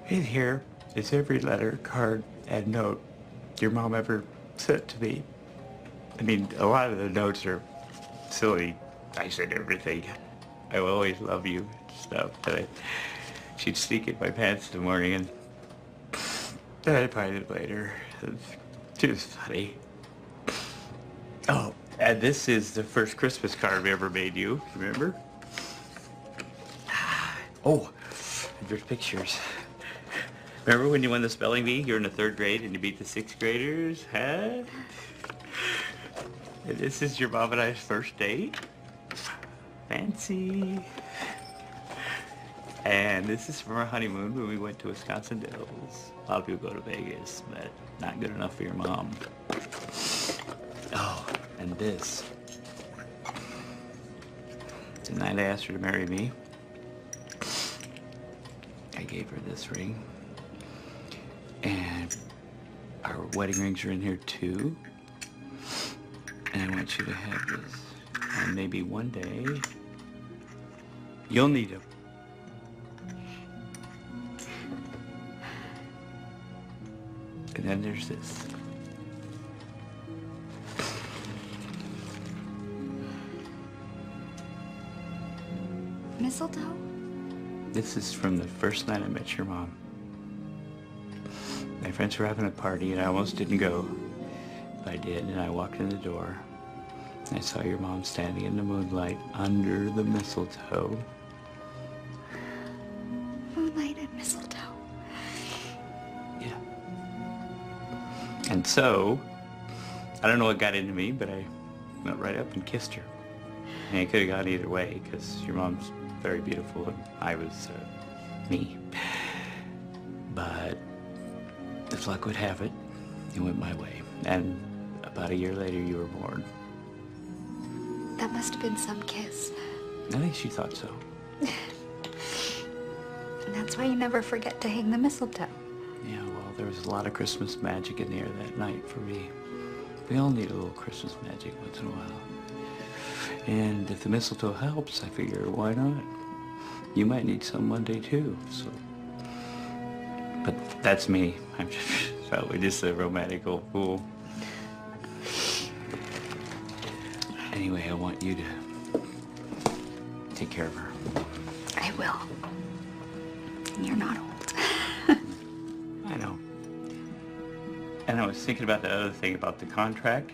In here is every letter, card, and note your mom ever said to me. I mean, a lot of the notes are silly. I said everything. I will always love you and stuff. But she'd sneak in my pants in the morning and then I'd find it later. It was funny. Oh, and this is the first Christmas card we ever made you. Remember? Oh, and there's pictures. Remember when you won the spelling bee? You're in the 3rd grade and you beat the 6th graders, huh? And this is your mom and I's first date. Fancy. And this is from our honeymoon when we went to Wisconsin Dells. A lot of people go to Vegas, but not good enough for your mom. Oh, and this. The night I asked her to marry me, I gave her this ring. And our wedding rings are in here too. And I want you to have this. And maybe one day, you'll need them. And then there's this. Mistletoe? This is from the first night I met your mom. My friends were having a party and I almost didn't go. But I did, and I walked in the door. I saw your mom standing in the moonlight under the mistletoe. Moonlight and Mistletoe. Yeah. And so, I don't know what got into me, but I went right up and kissed her. And it could have gone either way, because your mom's very beautiful and I was me. But as luck would have it, it went my way. And about a year later, you were born. That must have been some kiss. I think she thought so. And that's why you never forget to hang the mistletoe. Yeah, well, there was a lot of Christmas magic in the air that night for me. We all need a little Christmas magic once in a while. And if the mistletoe helps, I figure, why not? You might need some one day too, so. But that's me. I'm probably just a romantic old fool. Anyway, I want you to take care of her. I will. And you're not old. I know. And I was thinking about the other thing about the contract.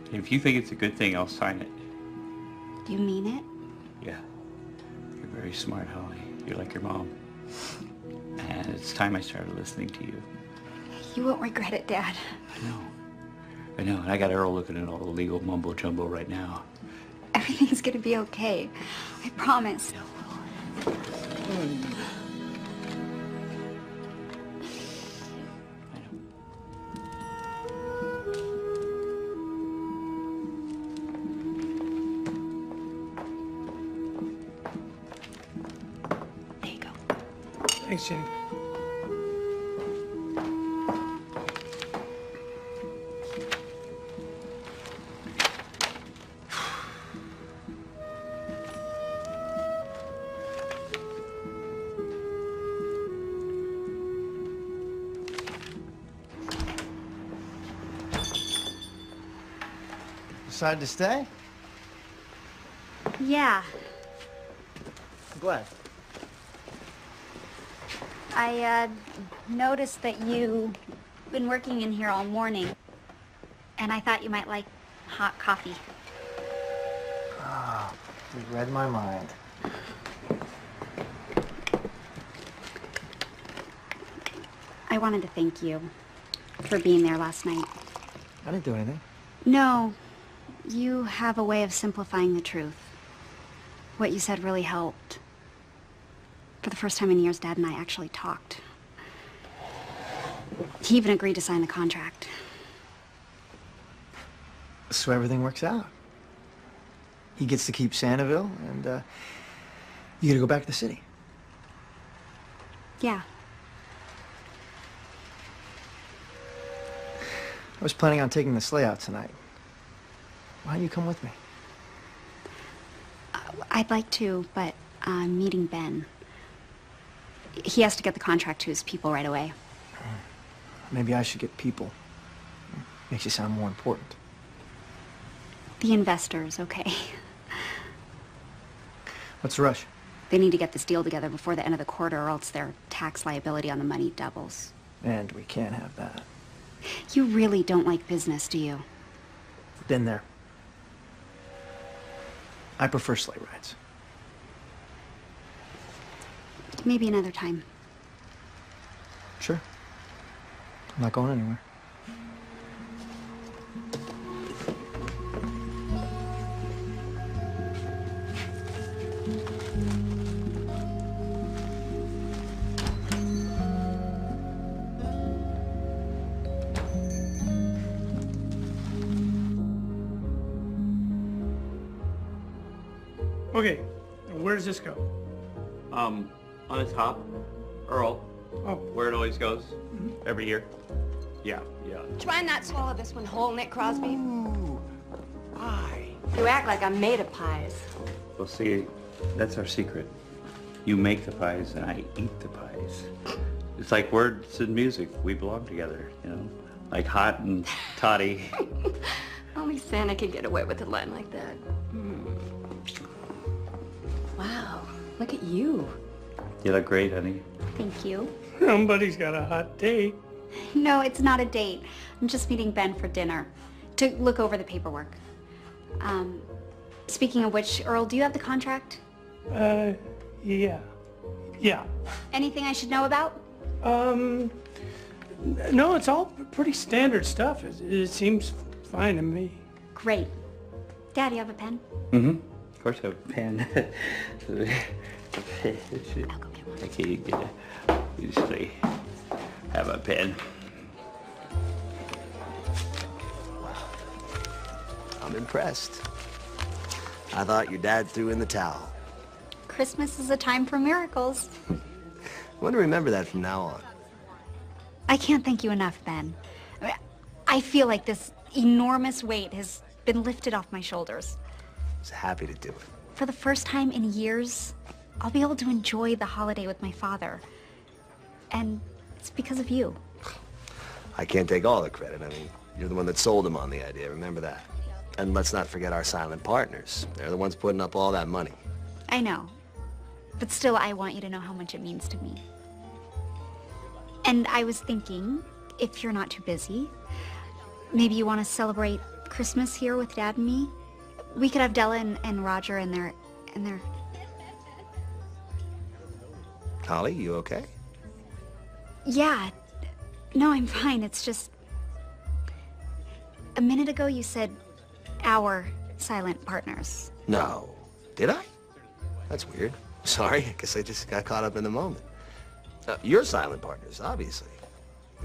And if you think it's a good thing, I'll sign it. Do you mean it? Yeah. You're very smart, Holly. You're like your mom. And it's time I started listening to you. You won't regret it, Dad. I know. I know, and I got Earl looking at all the legal mumbo-jumbo right now. Everything's gonna be okay. I promise. There you go. Thanks, Jenny. Decided to stay? Yeah. I'm glad. I noticed that you've been working in here all morning, and I thought you might like hot coffee. Ah, you read my mind. I wanted to thank you for being there last night. I didn't do anything. No, you have a way of simplifying the truth. What you said really helped. For the first time in years, Dad and I actually talked. He even agreed to sign the contract. So everything works out. He gets to keep Santiville, and you get to go back to the city. Yeah. I was planning on taking the sleigh out tonight. Why don't you come with me? I'd like to, but I'm meeting Ben. He has to get the contract to his people right away. Maybe I should get people. Makes you sound more important. The investors, okay. What's the rush? They need to get this deal together before the end of the quarter, or else their tax liability on the money doubles. And we can't have that. You really don't like business, do you? Been there. I prefer sleigh rides. Maybe another time. Sure. I'm not going anywhere. Okay, and where does this go? On the top, Earl. Oh. Where it always goes, every year. Yeah. Try not swallow this one whole, Nick Crosby. Ooh, pie. You act like I'm made of pies. Well, see, that's our secret. You make the pies and I eat the pies. It's like words and music. We belong together, you know? Like hot and toddy. Only Santa could get away with a line like that. Wow, look at you. You look great, honey. Thank you. Somebody's got a hot date. No, it's not a date. I'm just meeting Ben for dinner to look over the paperwork. Speaking of which, Earl, do you have the contract? Yeah. Anything I should know about? No, it's all pretty standard stuff. It seems fine to me. Great. Dad, you have a pen? Mm-hmm. Of course I have a pen. Okay, you get it. Usually have a pen. I'm impressed. I thought your dad threw in the towel. Christmas is a time for miracles. I want to remember that from now on. I can't thank you enough, Ben. I feel like this enormous weight has been lifted off my shoulders. I was happy to do it. For the first time in years, I'll be able to enjoy the holiday with my father. And it's because of you. I can't take all the credit. I mean, you're the one that sold him on the idea. Remember that. And let's not forget our silent partners. They're the ones putting up all that money. I know. But still, I want you to know how much it means to me. And I was thinking, if you're not too busy, maybe you want to celebrate Christmas here with Dad and me? We could have Della and Roger and their... Holly, you okay? Yeah. No, I'm fine. It's just... A minute ago you said our silent partners. No. Did I? That's weird. Sorry, I guess I just got caught up in the moment. You're silent partners, obviously.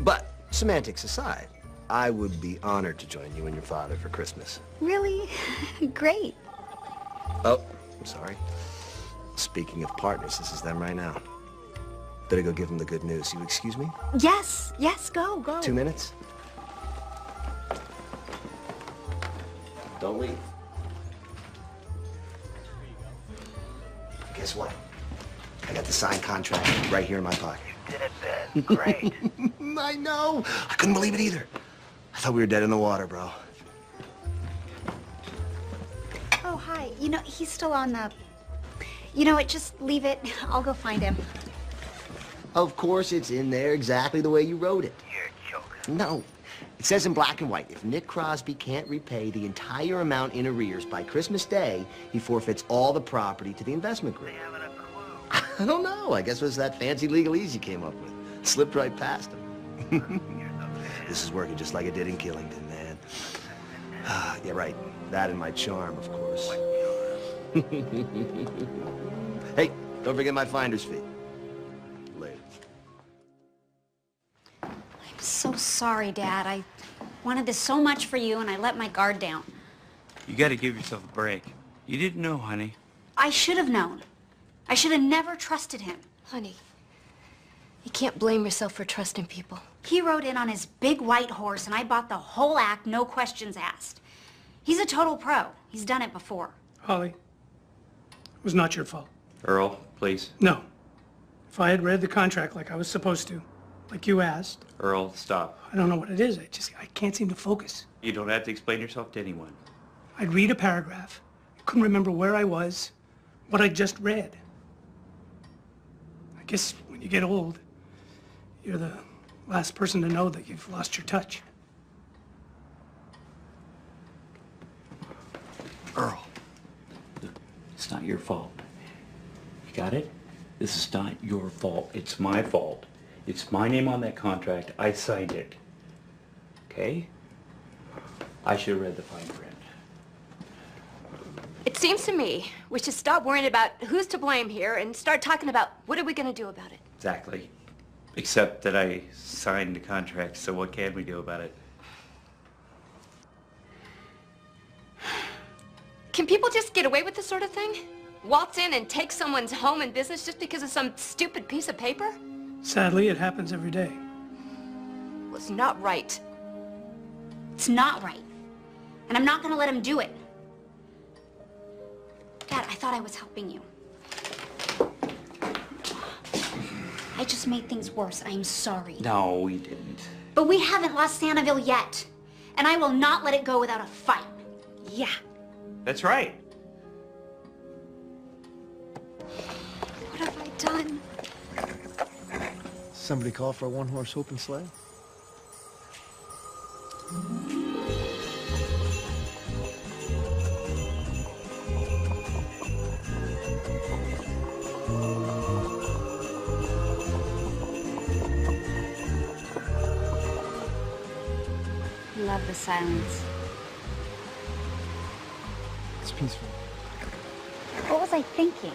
But, semantics aside, I would be honored to join you and your father for Christmas. Really? Great. Oh, I'm sorry. Speaking of partners, this is them right now. Better go give them the good news. You excuse me? Yes, go. 2 minutes? Don't leave. Guess what? I got the signed contract right here in my pocket. Did it, Ben? Great. I know. I couldn't believe it either. I thought we were dead in the water, bro. Oh, hi. You know, he's still on the... You know what, just leave it. I'll go find him. Of course it's in there exactly the way you wrote it. You're joking. No. It says in black and white, if Nick Crosby can't repay the entire amount in arrears by Christmas Day, he forfeits all the property to the investment group. They haven't a clue. I don't know. I guess it was that fancy legalese you came up with. Slipped right past him. This is working just like it did in Killington, man. Yeah, right. That and my charm, of course. Hey, don't forget my finder's fee. Later. I'm so sorry, Dad. I wanted this so much for you, and I let my guard down. You gotta give yourself a break. You didn't know, honey. I should have known. I should have never trusted him. Honey, you can't blame yourself for trusting people. He rode in on his big white horse, and I bought the whole act, no questions asked. He's a total pro. He's done it before. Holly, it was not your fault. Earl, please. No. If I had read the contract like I was supposed to, like you asked. Earl, stop. I don't know what it is. I can't seem to focus. You don't have to explain yourself to anyone. I'd read a paragraph. I couldn't remember where I was, what I just read. I guess when you get old, you're the last person to know that you've lost your touch. Earl, it's not your fault. You got it? This is not your fault. It's my fault. It's my name on that contract. I signed it. Okay? I should have read the fine print. It seems to me we should stop worrying about who's to blame here and start talking about what are we going to do about it. Exactly. Except that I signed the contract, so what can we do about it? Can people just get away with this sort of thing? Waltz in and take someone's home and business just because of some stupid piece of paper? Sadly, it happens every day. Well, it's not right. It's not right. And I'm not gonna let him do it. Dad, I thought I was helping you. I just made things worse. I am sorry. No, we didn't. But we haven't lost Santaville yet. And I will not let it go without a fight. Yeah. That's right. What have I done? Somebody call for a one-horse open sleigh? Love the silence. It's peaceful. What was I thinking?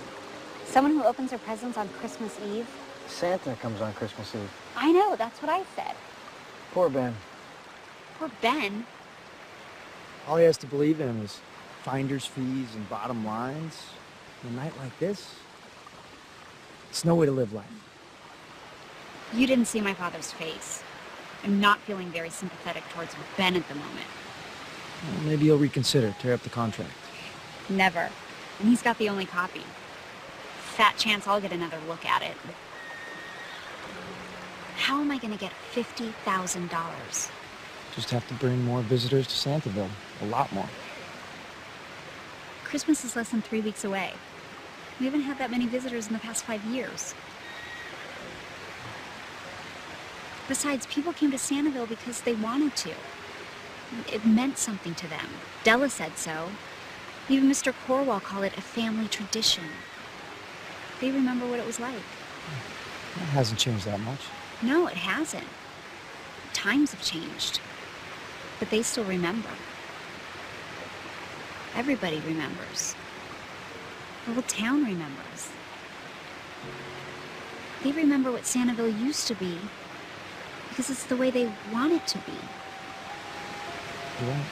Someone who opens her presents on Christmas Eve? Santa comes on Christmas Eve. I know, that's what I said. Poor Ben. Poor Ben. All he has to believe in is finder's fees and bottom lines. On a night like this, it's no way to live life. You didn't see my father's face. I'm not feeling very sympathetic towards Ben at the moment. Well, maybe he'll reconsider, tear up the contract. Never. And he's got the only copy. Fat chance I'll get another look at it. How am I gonna get $50,000? Just have to bring more visitors to Santaville. A lot more. Christmas is less than 3 weeks away. We haven't had that many visitors in the past 5 years. Besides, people came to Santaville because they wanted to. It meant something to them. Della said so. Even Mr. Corwell called it a family tradition. They remember what it was like. It hasn't changed that much. No, it hasn't. Times have changed. But they still remember. Everybody remembers. The whole town remembers. They remember what Santaville used to be because it's the way they want it to be. You're right.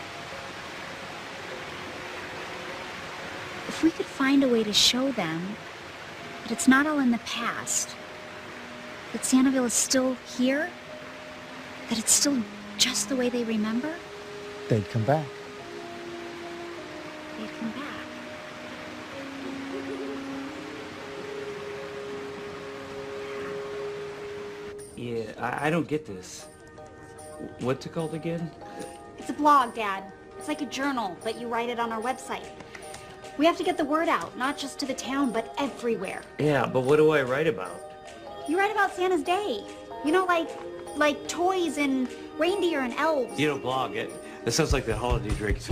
If we could find a way to show them that it's not all in the past, that Santaville is still here, that it's still just the way they remember, They'd come back. they'd come back. Yeah, I don't get this. What's it called again? It's a blog, Dad. It's like a journal, but you write it on our website. We have to get the word out, not just to the town, but everywhere. Yeah, but what do I write about? You write about Santa's day. You know, like toys and reindeer and elves. You don't blog it. That sounds like the holiday drinks.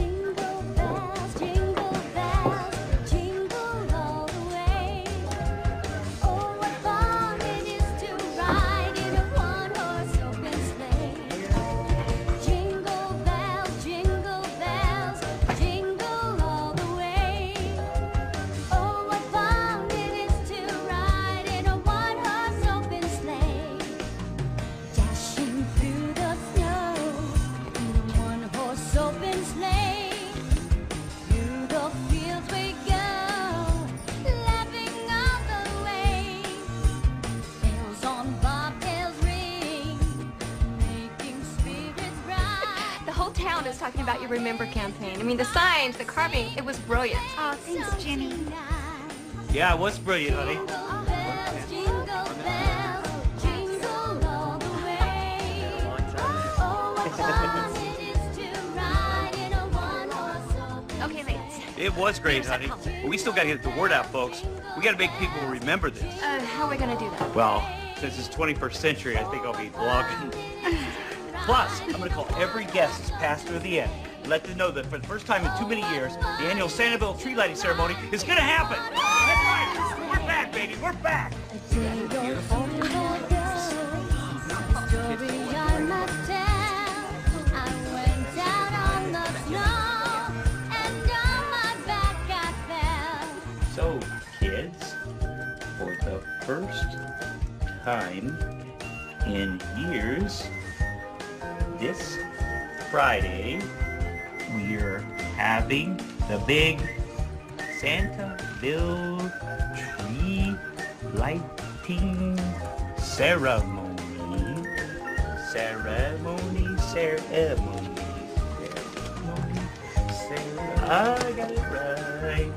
Is talking about your Remember campaign. I mean, the signs, the carving, it was brilliant. Oh, thanks, Jenny. Yeah, it was brilliant, honey. It was great, honey. But we still got to get the word out, folks. We got to make people remember this. How are we gonna do that? Well, since it's 21st century, I think I'll be blogging. Plus, I'm going to call every guest as past through the end and let them know that for the first time in too many years, the annual Sanibel tree lighting ceremony is going to happen. That's right. We're back, baby. We're back. So, kids, for the first time in years, this Friday, we're having the big Santaville tree lighting ceremony. I got it right.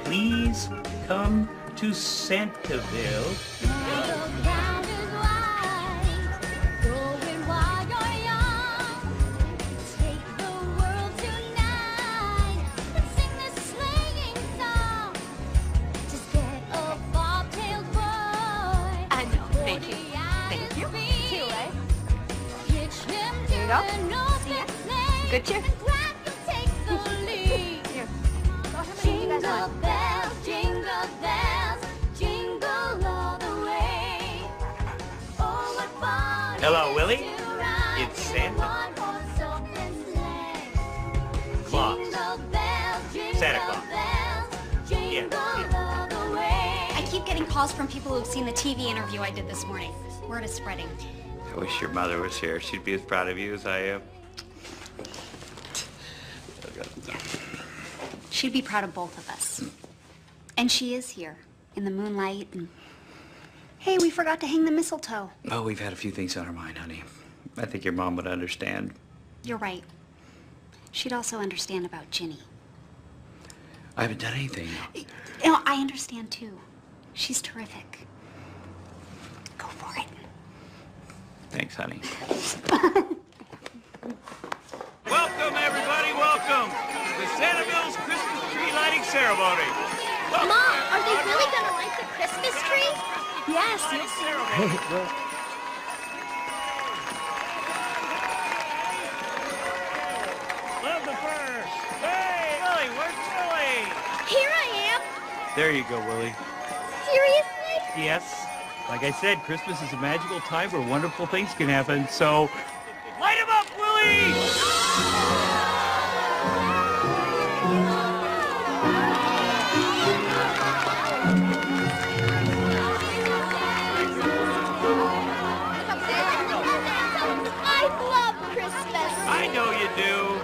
Please come to Santaville. Good cheer. Here. So how many do you guys want? Jingle bells, jingle all the way. Oh, what fun. Hello, Willie. It's Santa Claus. Santa Claus. Yeah. I keep getting calls from people who've seen the TV interview I did this morning. Word is spreading. I wish your mother was here. She'd be as proud of you as I am. She'd be proud of both of us. And she is here, in the moonlight, and... Hey, we forgot to hang the mistletoe. Oh, we've had a few things on our mind, honey. I think your mom would understand. You're right. She'd also understand about Ginny. I haven't done anything. You know, I understand, too. She's terrific. Go for it. Thanks, honey. Welcome, everybody, welcome to the Sanibel's Christmas tree lighting ceremony. Mom, are they really gonna light the Christmas tree? Yes, you'll see. Hey, well, Love the first. Hey, Willie, where's Willie? Here I am. There you go, Willie. Seriously? Yes. Like I said, Christmas is a magical time where wonderful things can happen, so light 'em up, Willie! I love Christmas. I know you do.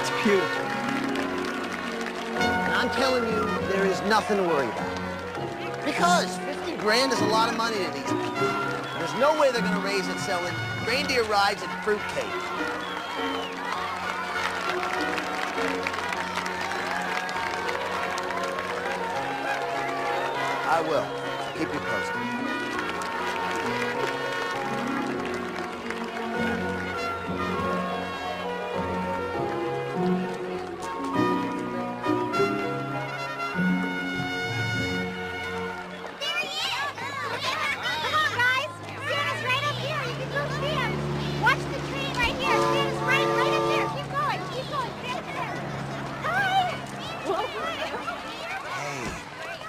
it's beautiful. And I'm telling you, there is nothing to worry about. Because 50 grand is a lot of money to these people. There's no way they're gonna raise it selling reindeer rides and fruitcake. I will. Keep you posted.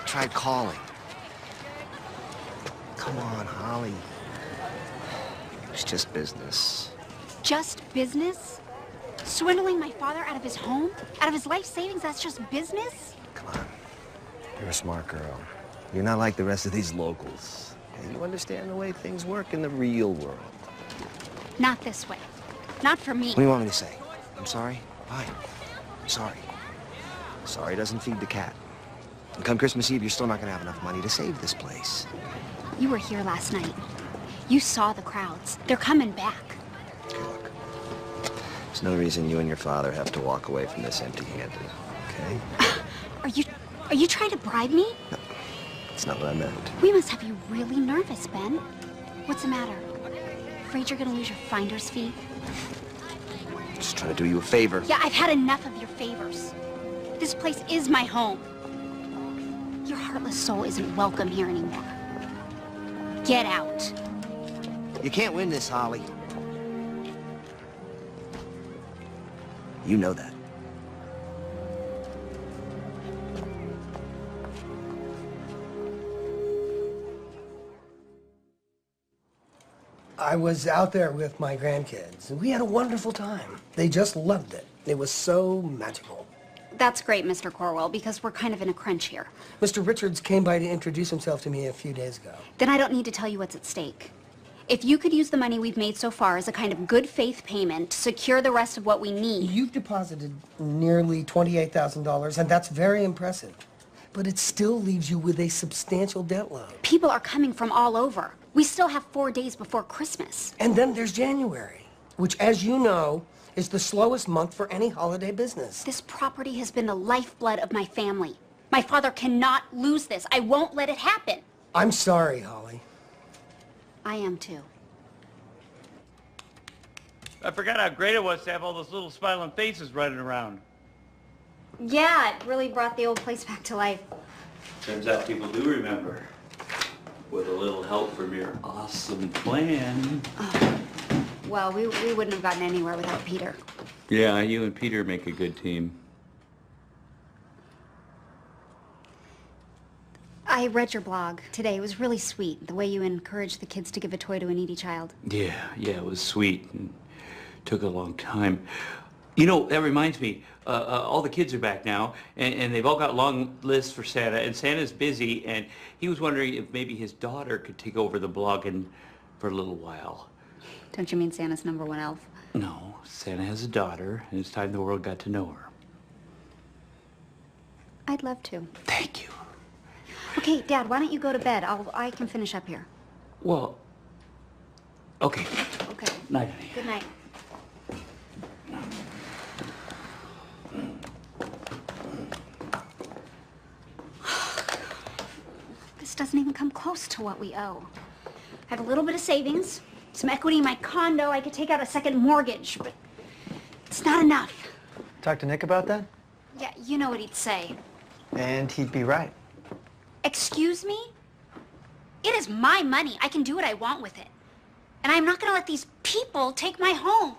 Tried calling. Come on, Holly. It's just business. Just business? Swindling my father out of his home? Out of his life savings, that's just business? Come on. You're a smart girl. You're not like the rest of these locals. And you understand the way things work in the real world. Not this way. Not for me. What do you want me to say? I'm sorry? Fine. I'm sorry. Sorry doesn't feed the cat. And come Christmas Eve, you're still not gonna have enough money to save this place. You were here last night. You saw the crowds. They're coming back. Look, there's no reason you and your father have to walk away from this empty-handed, okay? Are you trying to bribe me? No, that's not what I meant. We must have you really nervous, Ben. What's the matter? Afraid you're gonna lose your finder's fee? Just trying to do you a favor. Yeah, I've had enough of your favors. This place is my home. Your heartless soul isn't welcome here anymore. Get out. You can't win this, Holly. You know that. I was out there with my grandkids, and we had a wonderful time. They just loved it. It was so magical. That's great, Mr. Corwell, because we're kind of in a crunch here. Mr. Richards came by to introduce himself to me a few days ago. Then I don't need to tell you what's at stake. If you could use the money we've made so far as a kind of good faith payment to secure the rest of what we need... You've deposited nearly $28,000, and that's very impressive. But it still leaves you with a substantial debt load. People are coming from all over. We still have 4 days before Christmas. And then there's January, which, as you know, is the slowest month for any holiday business. This property has been the lifeblood of my family. My father cannot lose this. I won't let it happen. I'm sorry, Holly. I am too. I forgot how great it was to have all those little smiling faces running around. Yeah, it really brought the old place back to life. Turns out people do remember. With a little help from your awesome plan. Oh. Well, we wouldn't have gotten anywhere without Peter. Yeah, you and Peter make a good team. I read your blog today. It was really sweet, the way you encouraged the kids to give a toy to a needy child. Yeah, it was sweet and took a long time. You know, that reminds me, all the kids are back now, and they've all got long lists for Santa, and Santa's busy, and he was wondering if maybe his daughter could take over the blogging for a little while. Don't you mean Santa's #1 elf? No, Santa has a daughter, and it's time the world got to know her. I'd love to. Thank you. Okay, Dad, why don't you go to bed? I can finish up here. Well, okay. Okay. Night, honey. Good night. This doesn't even come close to what we owe. I have a little bit of savings, some equity in my condo. I could take out a second mortgage, but it's not enough. Talk to Nick about that? Yeah, you know what he'd say. And he'd be right. Excuse me? It is my money. I can do what I want with it. And I'm not going to let these people take my home.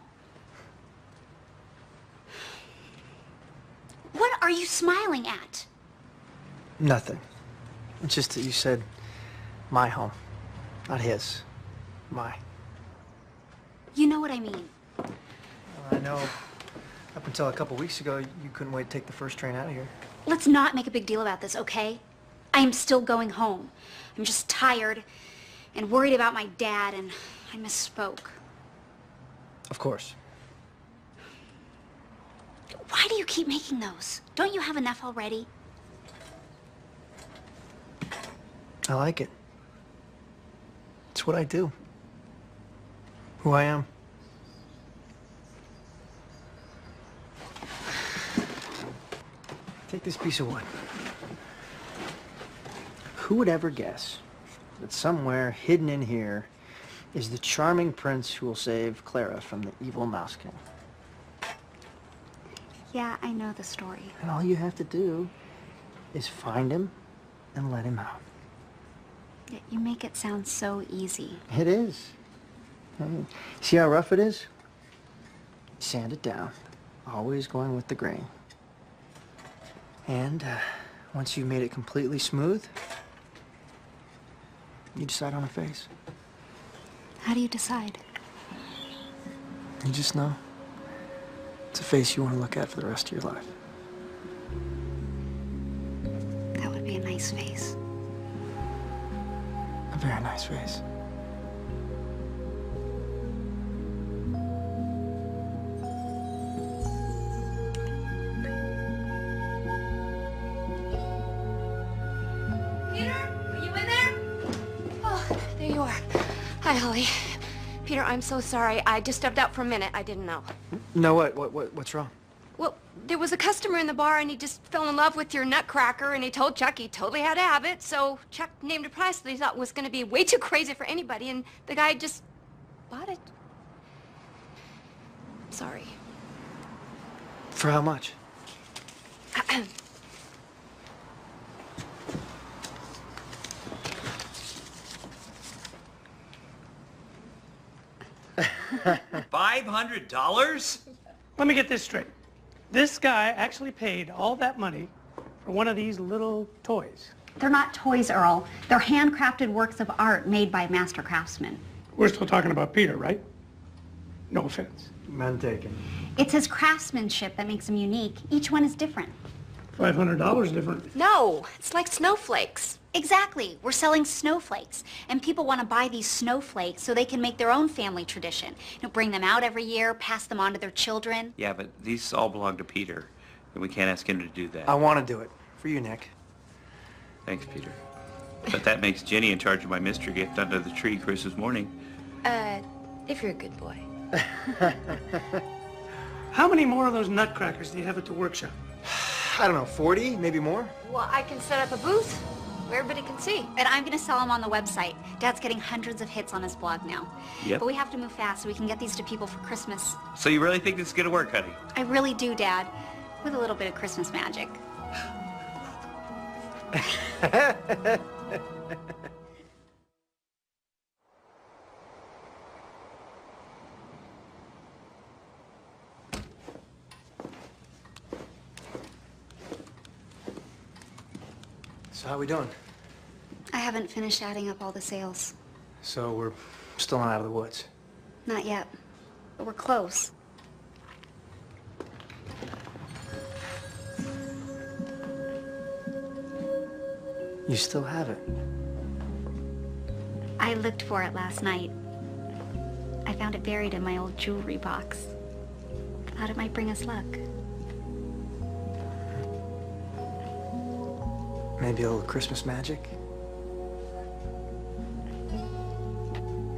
What are you smiling at? Nothing. It's just that you said my home, not his. My. You know what I mean. I know up until a couple weeks ago, you couldn't wait to take the first train out of here. Let's not make a big deal about this, okay? I am still going home. I'm just tired and worried about my dad, and I misspoke. Of course. Why do you keep making those? Don't you have enough already? I like it. It's what I do. Who I am. Take this piece of wood. Who would ever guess that somewhere hidden in here is the charming prince who will save Clara from the evil Mouse King? Yeah, I know the story. And all you have to do is find him and let him out. Yet you make it sound so easy. It is. I mean, see how rough it is? Sand it down. Always going with the grain. And once you've made it completely smooth, you decide on a face. How do you decide? You just know. It's a face you want to look at for the rest of your life. That would be a nice face. A very nice face. Peter, are you in there? Oh, there you are. Hi, Holly. Peter, I'm so sorry. I just stepped out for a minute. I didn't know. No, what's wrong? Well, there was a customer in the bar, and he just fell in love with your nutcracker, and he told Chuck he totally had to have it, so Chuck named a price that he thought was going to be way too crazy for anybody, and the guy just bought it. Sorry. For how much? $500? Let me get this straight. This guy actually paid all that money for one of these little toys. They're not toys, Earl. They're handcrafted works of art made by master craftsmen. We're still talking about Peter, right? No offense. None taken. It's his craftsmanship that makes them unique. Each one is different. $500 different. No, it's like snowflakes. Exactly. We're selling snowflakes. And people want to buy these snowflakes so they can make their own family tradition. Bring them out every year, pass them on to their children. Yeah, but these all belong to Peter, and we can't ask him to do that. I want to do it. For you, Nick. Thanks, Peter. But that makes Jenny in charge of my mystery gift under the tree Christmas morning. If you're a good boy. How many more of those nutcrackers do you have at the workshop? I don't know, 40, maybe more? Well, I can set up a booth where everybody can see. And I'm going to sell them on the website. Dad's getting hundreds of hits on his blog now. Yep. But we have to move fast so we can get these to people for Christmas. So you really think this is going to work, honey? I really do, Dad. With a little bit of Christmas magic. So how we doing? I haven't finished adding up all the sales. So we're still not out of the woods. Not yet. But we're close. You still have it. I looked for it last night. I found it buried in my old jewelry box. Thought it might bring us luck. Maybe a little Christmas magic?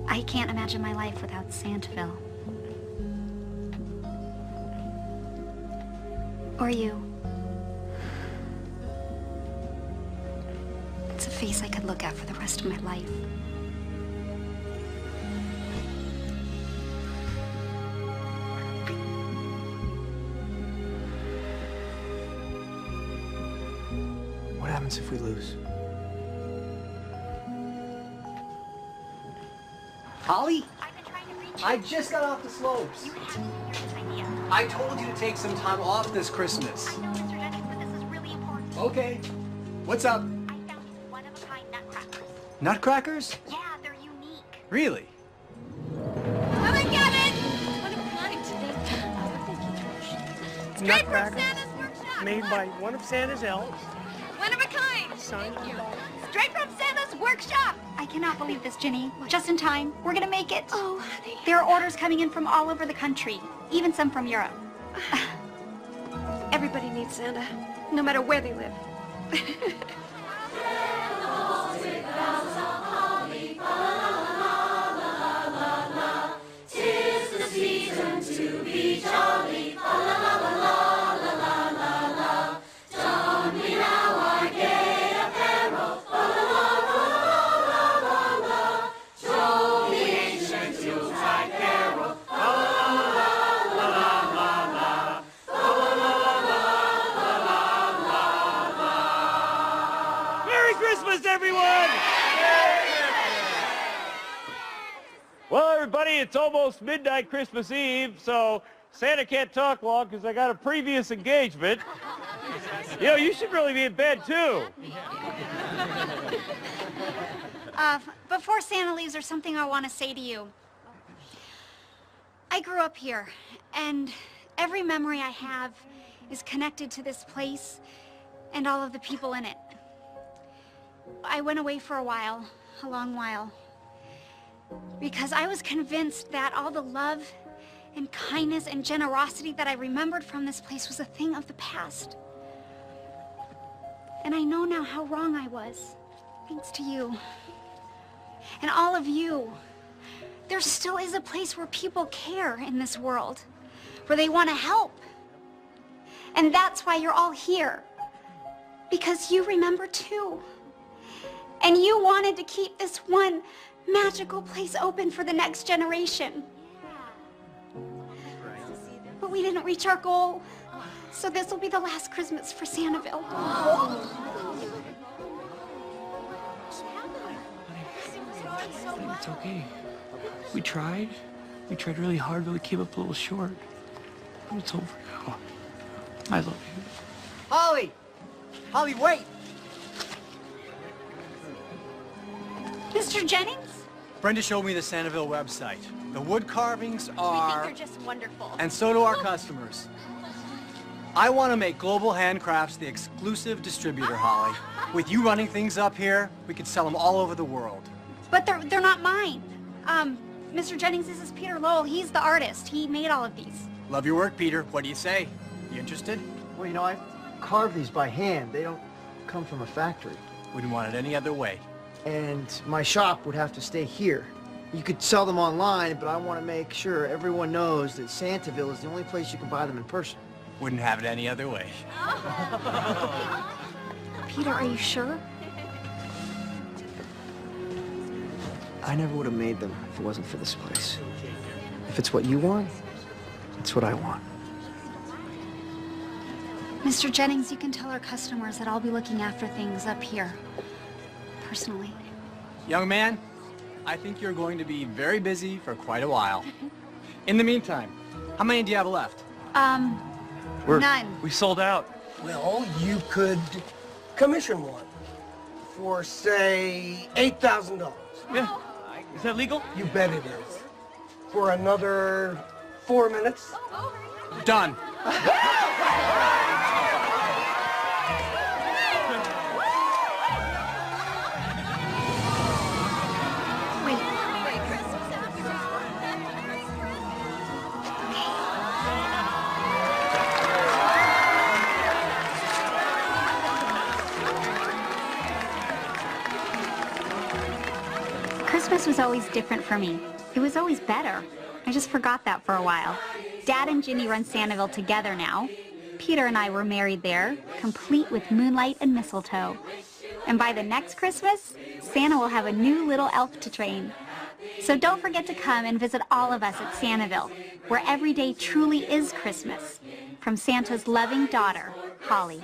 I can't imagine my life without Santaville. Or you. It's a face I could look at for the rest of my life. What happens if we lose? Holly? I just got off the slopes. I told you to take some time off this Christmas. I know, Mr. Jennings, but this is really important. Okay. What's up? I found these one-of-a-kind nutcrackers. Nutcrackers? Yeah, they're unique. Really? Come on, Kevin! What a kind. Straight from Santa's workshop. Made by one of Santa's elves. One of a kind. Signed Thank you. Straight from Santa's workshop. I cannot believe this, Ginny. Just in time. We're gonna make it. Oh, honey. There are orders coming in from all over the country, even some from Europe. Everybody needs Santa, no matter where they live. Tis the season to be jolly, la la la la la la la la. Don we now our gay apparel, la la la la la la. Troll the ancient Yuletide carol, la la la la la la la. La la la la la la. Merry Christmas, everyone! Well, everybody, it's almost midnight Christmas Eve, so Santa can't talk long because I got a previous engagement. You know, you should really be in bed, too. Before Santa leaves, there's something I want to say to you. I grew up here, and every memory I have is connected to this place and all of the people in it. I went away for a while, a long while, because I was convinced that all the love and kindness and generosity that I remembered from this place was a thing of the past. And I know now how wrong I was, thanks to you. And all of you. There still is a place where people care in this world, where they want to help. And that's why you're all here. Because you remember too. And you wanted to keep this one magical place open for the next generation. But we didn't reach our goal. So this will be the last Christmas for Santaville. It's okay. We tried. We tried really hard, but we came up a little short. It's over now. I love you. Holly! Holly, wait! Mr. Jennings? Brenda showed me the Santaville website. The wood carvings are... We think they're just wonderful. And so do our customers. I want to make Global Handcrafts the exclusive distributor, Holly. With you running things up here, we could sell them all over the world. But they're not mine. Mr. Jennings, this is Peter Lowell. He's the artist. He made all of these. Love your work, Peter. What do you say? You interested? Well, you know, I carve these by hand. They don't come from a factory. Wouldn't want it any other way. And my shop would have to stay here. You could sell them online, but I want to make sure everyone knows that Santaville is the only place you can buy them in person. Wouldn't have it any other way. Peter, are you sure? I never would have made them if it wasn't for this place. If it's what you want, it's what I want. Mr. Jennings, you can tell our customers that I'll be looking after things up here, personally. Young man, I think you're going to be very busy for quite a while. In the meantime, how many do you have left? None. We sold out. Well, you could commission one for, say, $8,000. Yeah. Is that legal? You bet it is. For another 4 minutes. Done. Christmas was always different for me. It was always better. I just forgot that for a while. Dad and Ginny run Santaville together now. Peter and I were married there, complete with Moonlight and Mistletoe. And by the next Christmas, Santa will have a new little elf to train. So don't forget to come and visit all of us at Santaville, where every day truly is Christmas. From Santa's loving daughter, Holly.